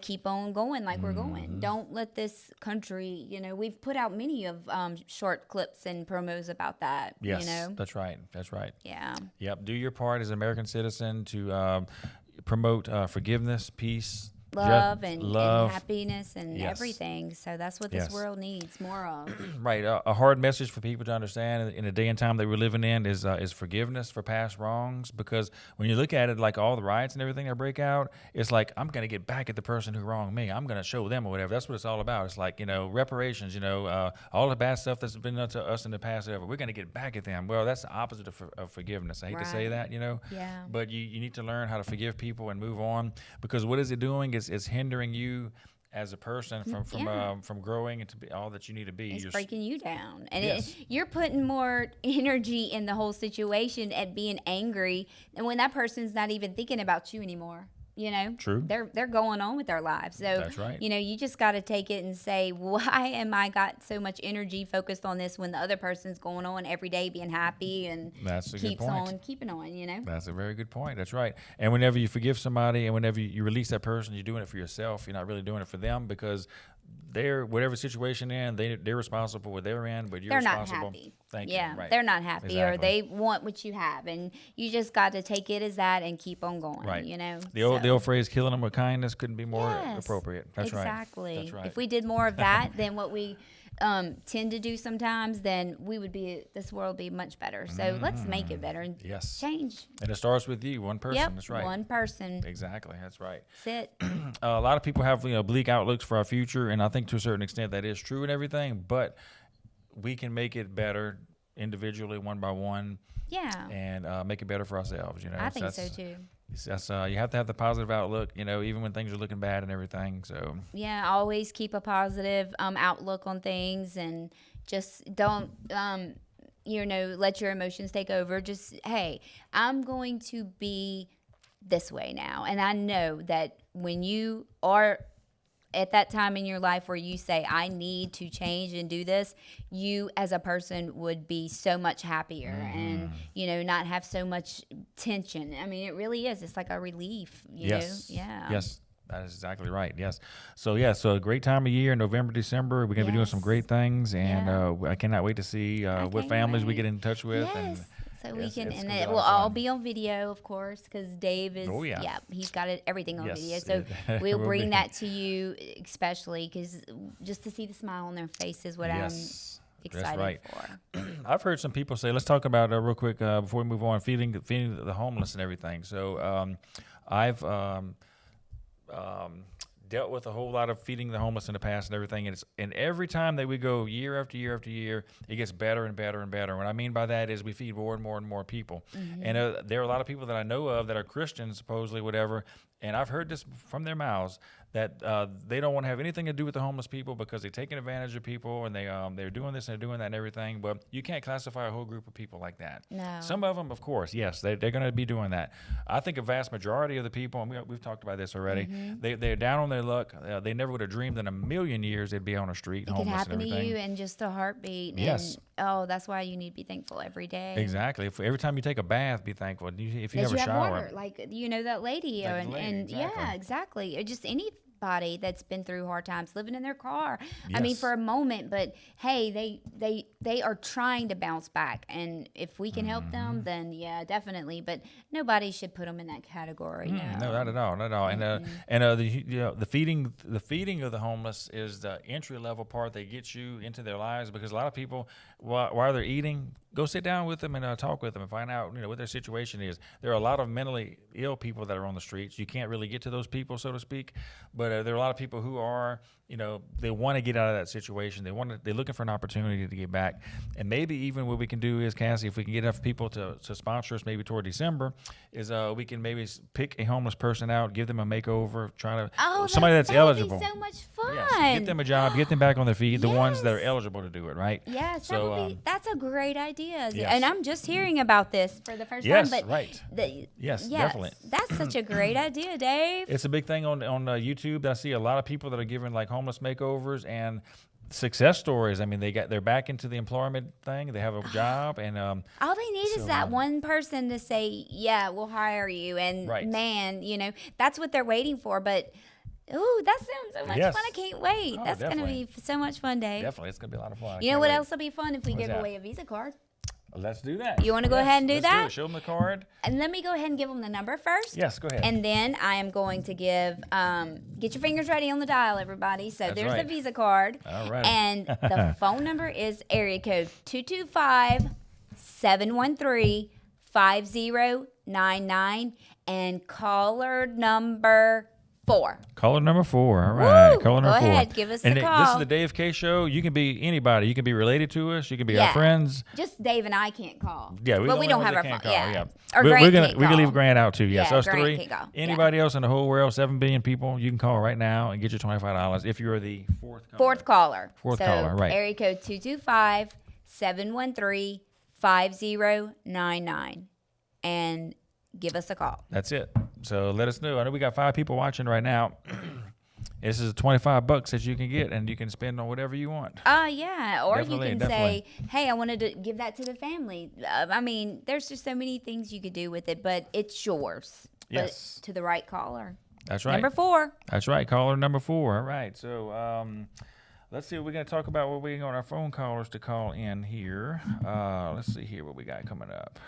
keep on going like we're going. Don't let this country, we've put out many of short clips and promos about that, Yes, that's right. That's right. Yeah. Yep. Do your part as an American citizen to promote forgiveness, peace, Love and love. happiness and Yes. everything. So that's what this Yes. world needs more of. Right. A hard message for people to understand in the day and time that we're living in is forgiveness for past wrongs. Because when you look at it, like all the riots and everything that break out, it's like, I'm going to get back at the person who wronged me. I'm going to show them or whatever. That's what it's all about. It's like, reparations, all the bad stuff that's been done to us in the past, whatever. We're going to get back at them. Well, that's the opposite of forgiveness. I hate to say that, Yeah. But you need to learn how to forgive people and move on, because what is it doing? It's hindering you as a person from growing into be all that you need to be. It's You're breaking you down. And Yes. you're putting more energy in the whole situation at being angry and when that person's not even thinking about you anymore. True. They're going on with their lives. So That's right. you just got to take it and say, why am I got so much energy focused on this when the other person's going on every day being happy and That's a good keeps point. on keeping on. That's a very good point. That's right. And whenever you forgive somebody and whenever you release that person, you're doing it for yourself. You're not really doing it for them, because they're whatever situation they're in, they're responsible with their end, but you're They're not responsible. happy. Thank Yeah, you. Right. they're not happy, or Exactly. they want what you have, and you just got to take it as that and keep on going. Right. So- The old phrase, killing them with kindness, couldn't be more Yes, appropriate. That's right. exactly. That's right. If we did more of that than what we tend to do sometimes, then this world would be much better. So let's make it better and Yes. change. And it starts with you, one person. Yep, That's right. one person. Exactly. That's right. That's it. A lot of people have bleak outlooks for our future, and I think to a certain extent that is true and everything. But we can make it better individually, one by one, Yeah, and make it better for ourselves. I think so too. That's you have to have the positive outlook, even when things are looking bad and everything. So Yeah, always keep a positive outlook on things, and just don't let your emotions take over. Just, hey, I'm going to be this way now, and I know that when you are at that time in your life where you say, I need to change and do this, you as a person would be so much happier and, not have so much tension. I mean, it really is. It's like a relief, yes, know? Yeah. yes. That is exactly right. Yes. So so a great time of year, November, December. We're gonna be doing some Yes. great things, and Yeah. I cannot wait to see what can't families we wait. get in touch with. Yes. And So we yes, can, it's and gonna be it a will lot of all fun. be on video, of course, because Dave is, Oh, yeah. he's got everything on Yes, video. So it we'll will bring be. that to you, especially because just to see the smile on their face is what Yes. I'm excited right. for. I've heard some people say, let's talk about real quick before we move on, feeding the homeless and everything. So I've dealt with a whole lot of feeding the homeless in the past and everything, and every time that we go year after year after year, it gets better and better and better. What I mean by that is we feed more and more and more people, and there are a lot of people that I know of that are Christians, supposedly, whatever, and I've heard this from their mouths that they don't want to have anything to do with the homeless people because they're taking advantage of people, and they're doing this and they're doing that and everything. But you can't classify a whole group of people like that. No. Some of them, of course, yes, they're going to be doing that. I think a vast majority of the people, and we've talked about this already, they're down on their luck. They never would have dreamed in a million years they'd be on the street, It could homeless happen and to everything. you in just a heartbeat. Yes. And, that's why you need to be thankful every day. Exactly. Every time you take a bath, be thankful. If you That have a you have shower. water, like that lady, Like the lady, and exactly. yeah, exactly. Or just anybody that's been through hard times, living in their car. I mean, Yes. for a moment, but hey, they are trying to bounce back, and if we can help them, then yeah, definitely. But nobody should put them in that category. No, not at all, not at all. And the feeding of the homeless is the entry level part that gets you into their lives, because a lot of people while they're eating, go sit down with them and talk with them and find out, what their situation is. There are a lot of mentally ill people that are on the streets. You can't really get to those people, so to speak, but there are a lot of people who are, they want to get out of that situation. They're looking for an opportunity to get back. And maybe even what we can do is, Cassie, if we can get enough people to sponsor us maybe toward December, is we can maybe pick a homeless person out, give them a makeover, somebody that's eligible. That would be so much fun. Yes, get them a job, get them back on their feet, the ones that are eligible to do it, right? Yes, So, that's a great idea. Yes. And I'm just hearing about this for the first time. Yes, But right. Yes, definitely. That's such a great idea, Dave. It's a big thing on YouTube. I see a lot of people that are giving like homeless makeovers and success stories. I mean, they're back into the employment thing. They have a job, and all they need is that one person to say, "Yeah, we'll hire you." And man, that's what they're waiting for. But ooh, that sounds so much Yes. fun! I can't wait. Oh, That's gonna be so much fun, Dave. definitely it's gonna be a lot of fun. You know what else will be fun if we What's give that? away a Visa card? Let's do that. You wanna go ahead and do let's that? Do it. Show them the card. And let me go ahead and give them the number first. Yes, go ahead. And then I am going to give, get your fingers ready on the dial, everybody. So That's there's right. the Visa card. All right. And the phone number is area code 225-713-5099 and caller number 4. Caller number 4. All right. Woo! Caller number Go 4. ahead, give us and a This call. is the Dave K Show. You can be anybody. You can be related to us. You can be our friends. Just Dave and I can't call. Yeah, but we don't have our can't phone. call. Yeah. Or We're Grant gonna can't we can call. leave Grant out too. Yes, Yeah, us Grant 3. can't call. Anybody else in the whole world, 7 billion people, you can call right now and get your $25 if you're the fourth caller. Fourth Fourth caller, right. Area code 225-713-5099 and give us a call. That's it. So let us know. I know we got 5 people watching right now. This is $25 that you can get, and you can spend on whatever you want. Yeah. Or Definitely, you can say, hey, I wanted to give that to the family. I mean, there's just so many things you could do with it, but it's yours. Yes. But to the right caller. That's right. Number 4. That's right. Caller number 4. All right. So let's see. We're going to talk about what we want our phone callers to call in here. Let's see here what we got coming up.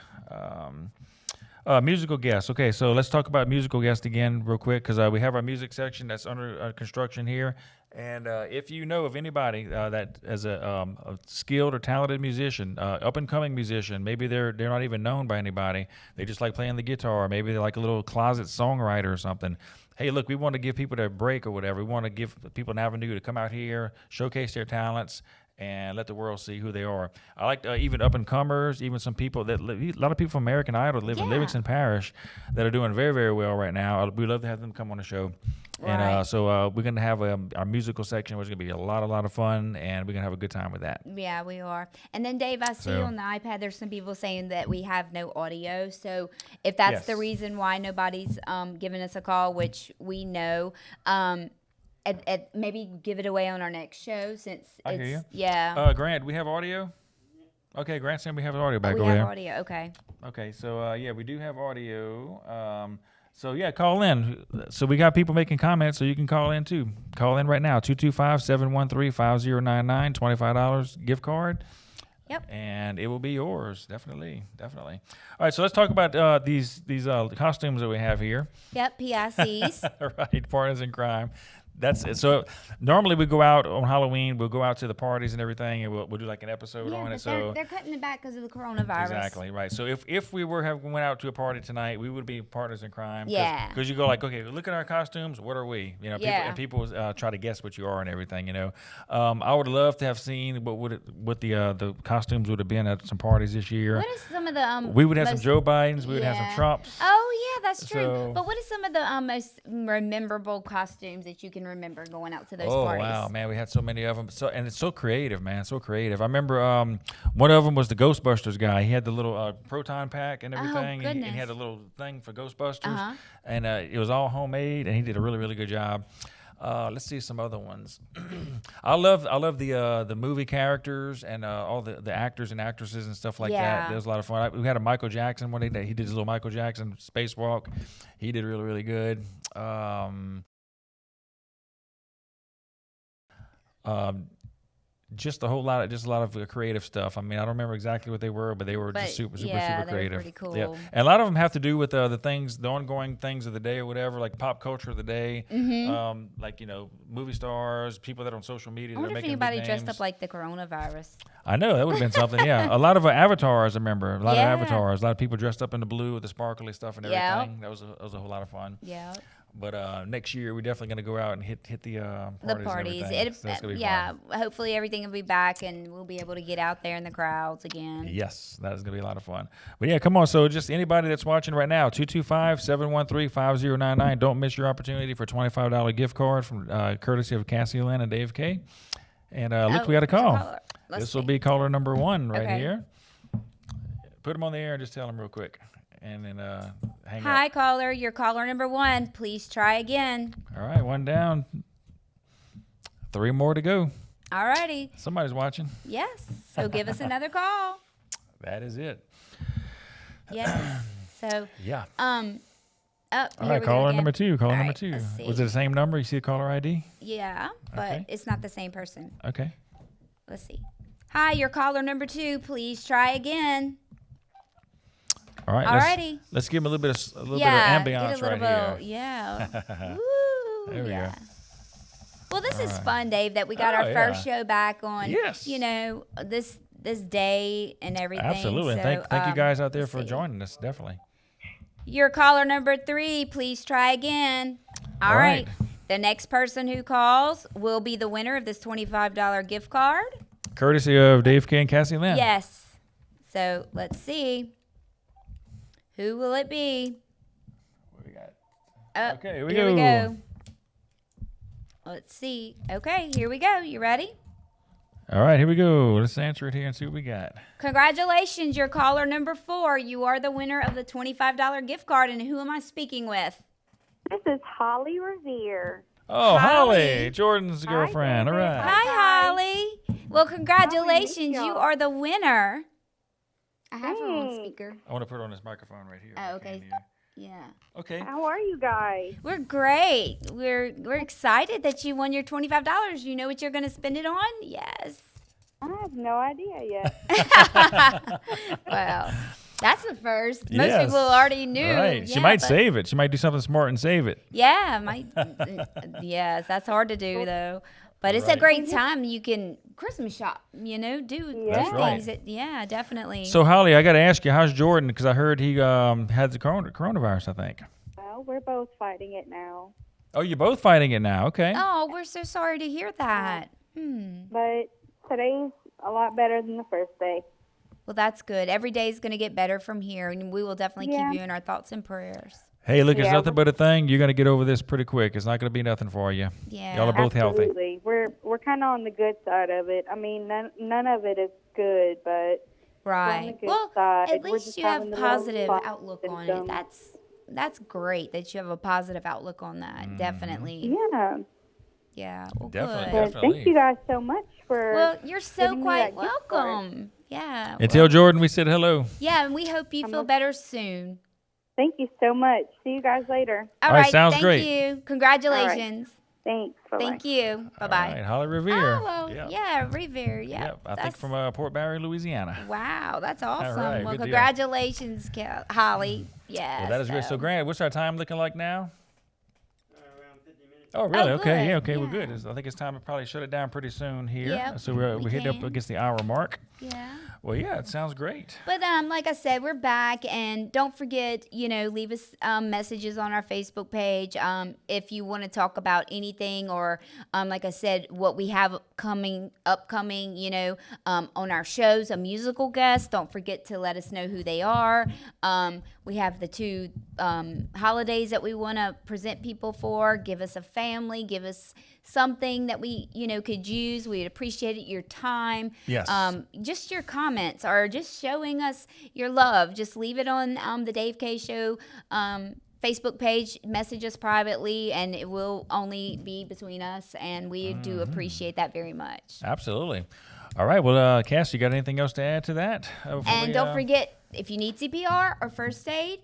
Musical guests. Okay, so let's talk about musical guests again real quick because we have our music section that's under construction here. And if you know of anybody that is a skilled or talented musician, up-and-coming musician, maybe they're not even known by anybody. They just like playing the guitar. Maybe they're like a little closet songwriter or something. Hey, look, we want to give people a break or whatever. We want to give people an avenue to come out here, showcase their talents, and let the world see who they are. I like even up-and-comers, even some people that a lot of people from American Idol live in Livingston Parish that are doing very, very well right now. We'd love to have them come on the show. Right. And so we're going to have our musical section, which is going to be a lot of fun, and we're going to have a good time with that. Yeah, we are. And then, Dave, I see on the iPad there's some people saying that we have no audio. So if that's the reason why nobody's giving us a call, which we know, maybe give it away on our next show since I hear you. Yeah. Grant, we have audio? Okay, Grant saying we have audio back we over have there. audio, okay. Okay, so we do have audio. So call in. So we got people making comments, so you can call in too. Call in right now, 225-713-5099, $25 gift card. Yep. And it will be yours, definitely. All right, so let's talk about these costumes that we have here. Yep, PICs. Right, partners in crime. That's it. So normally we go out on Halloween. We'll go out to the parties and everything, and we'll do like an episode on but it. So they're cutting it back because of the coronavirus. exactly right. So if we went out to a party tonight, we would be partners in crime. Yeah. Because you go like, okay, look at our costumes. What are we? People try to guess what you are and everything. I would love to have seen what the costumes would have been at some parties this year. What is some of the we would have some Joe Bidens. We would have some Trumps. Oh yeah, that's true. So- But what is some of the most memorable costumes that you can remember going out to those Oh parties? wow, man, we had so many of them. And it's so creative, man, so creative. I remember one of them was the Ghostbusters guy. He had the little proton pack and everything, and he had a little thing for Ghostbusters, and it was all homemade, and he did a really, really good job. Let's see some other ones. I love the movie characters and all the actors and actresses and stuff like that. That was a lot of fun. We had a Michael Jackson one day that he did his little Michael Jackson spacewalk. He did really, really good. just a lot of creative stuff. I mean, I don't remember exactly what they were, but they were just super yeah, creative. They were pretty cool. Yeah. And a lot of them have to do with the ongoing things of the day or whatever, like pop culture of the day. Like, movie stars, people that are on social media. I wonder if anybody dressed up like the coronavirus. I know, that would have been something, yeah. A lot of avatars, I remember. A lot of Yeah. avatars. A lot of people dressed up in the blue with the sparkly stuff and everything. Yep. That was a whole lot of fun. Yeah. But next year, we're definitely going to go out and hit the parties. The parties. And everything. So that's gonna be fun. Hopefully everything will be back and we'll be able to get out there in the crowds again. Yes, that is going to be a lot of fun. But yeah, come on. So just anybody that's watching right now, 225-713-5099. Don't miss your opportunity for a $25 gift card from courtesy of Cassie Lynn and Dave K. And look, we got a call. This will be caller number 1 right here. Put him on the air and just tell him real quick. And then hang up. Hi, caller. You're caller number 1. Please try again. All right, 1 down. 3 more to go. All righty. Somebody's watching. Yes. So give us another call. That is it. Yes. So. Yeah. All right, caller number 2. Caller number 2. let's see. Was it the same number? You see the caller ID? Yeah, but Okay. it's not the same person. Okay. Let's see. Hi, you're caller number 2. Please try again. All right. Alrighty. Let's give him a little bit of ambiance get a little right bit, here. Yeah. Woo, There we go. Well, this is fun, Dave, that we got our first show back on. Yes. This day and everything. Absolutely. So, And thank you guys out there let's for see. joining us. Definitely. You're caller number 3. Please try again. All right. The next person who calls will be the winner of this $25 gift card. Courtesy of Dave K and Cassie Lynn. Yes. So let's see. Who will it be? What we got? Okay, here we here go. we go. Let's see. Okay, here we go. You ready? All right, here we go. Let's answer it here and see what we got. Congratulations, you're caller number 4. You are the winner of the $25 gift card. And who am I speaking with? This is Holly Revere. Oh, Holly. Holly, Jordan's girlfriend. All David. right. Hi, Holly. Well, congratulations. y'all. You are the winner. I have her on Thanks. speaker. I want to put her on this microphone right here. Oh, okay. Can you- Yeah. Okay. How are you guys? We're great. We're excited that you won your $25. You know what you're going to spend it on? Yes. I have no idea yet. Well, that's the first. Most Yes. people already knew. Right. She Yeah, might but- save it. She might do something smart and save it. Yeah, yes, that's hard to do though. But it's a Right. great time. You can Christmas shop, do That's things. Yeah, definitely. So, Holly, I got to ask you, how's Jordan? Because I heard he had the coronavirus, I think. Well, we're both fighting it now. Oh, you're both fighting it now. Okay. Oh, we're so sorry to hear that. But today's a lot better than the first day. Well, that's good. Every day is going to get better from here, and we will definitely Yeah. keep you in our thoughts and prayers. Hey, look, it's Yeah. nothing but a thing. You're going to get over this pretty quick. It's not going to be nothing for you. Yeah. Y'all are both healthy. Absolutely. We're kind of on the good side of it. I mean, none of it is good, but Right. good Well, side. at We're least just you have having the little positive spots outlook and on it. some- That's great that you have a positive outlook on that. Definitely. yeah. Yeah. Well, Definitely. good. But Definitely. thank you guys so much for. Well, you're so giving me quite that gift card. welcome. Yeah. And tell Jordan we said hello. Yeah, and we hope you feel better soon. Thank you so much. See you guys later. All right, right. sounds thank great. you. Congratulations. Thanks. Bye-bye. Thank you. Bye-bye. All right, Holly Revere. Oh, well, Yep. yeah, Revere. Yeah. Yep, I think That's- from Port Barre, Louisiana. Wow, that's awesome. right, Well, good deal. congratulations, Holly. Yeah. Well, that is great. So, Grant, what's our time looking like now? Around 50 minutes. Oh, really? Oh, okay. Yeah, good. okay. We're Yeah. good. I think it's time to probably shut it down pretty soon here. Yep, So we're we hitting up can. against the hour mark. Yeah. Well, yeah, it sounds great. But like I said, we're back, and don't forget, leave us messages on our Facebook page if you want to talk about anything, or like I said, what we have upcoming, on our shows, a musical guest. Don't forget to let us know who they are. We have the 2 holidays that we want to present people for. Give us a family. Give us something that we, could use. We'd appreciate it, your time. Yes. Just your comments, or just showing us your love. Just leave it on the Dave K Show Facebook page. Message us privately, and it will only be between us, and we do appreciate that very much. Absolutely. All right. Well, Cass, you got anything else to add to that? And don't forget, if you need CPR or first aid,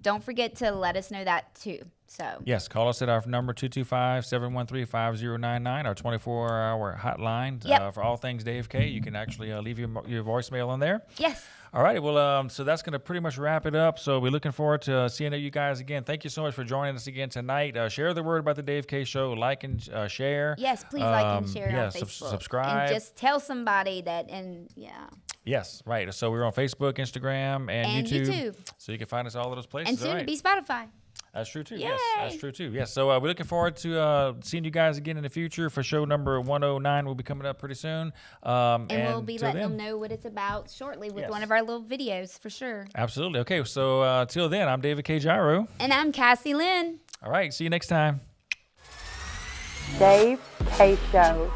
don't forget to let us know that too. So Yes, call us at our number 225-713-5099, our 24-hour hotline Yep. for all things Dave K. You can actually leave your voicemail on there. yes. All right, well, so that's going to pretty much wrap it up. So we're looking forward to seeing you guys again. Thank you so much for joining us again tonight. Share the word about the Dave K. Show. Like and share. Yes, please like and share yeah, on Facebook. subscribe. And just tell somebody that, and yeah. Yes, right. So we're on Facebook, Instagram, and YouTube. So you can find us all of those places. And soon all to right. be Spotify. That's true too. Yay. Yes, that's true too. Yes. So we're looking forward to seeing you guys again in the future for show number 109. Will be coming up pretty soon. And we'll be till letting then- them know what it's about shortly with Yes. one of our little videos for sure. Absolutely. Okay. So till then, I'm David K. Gyro. And I'm Cassie Lynn. All right. See you next time. Dave K Show.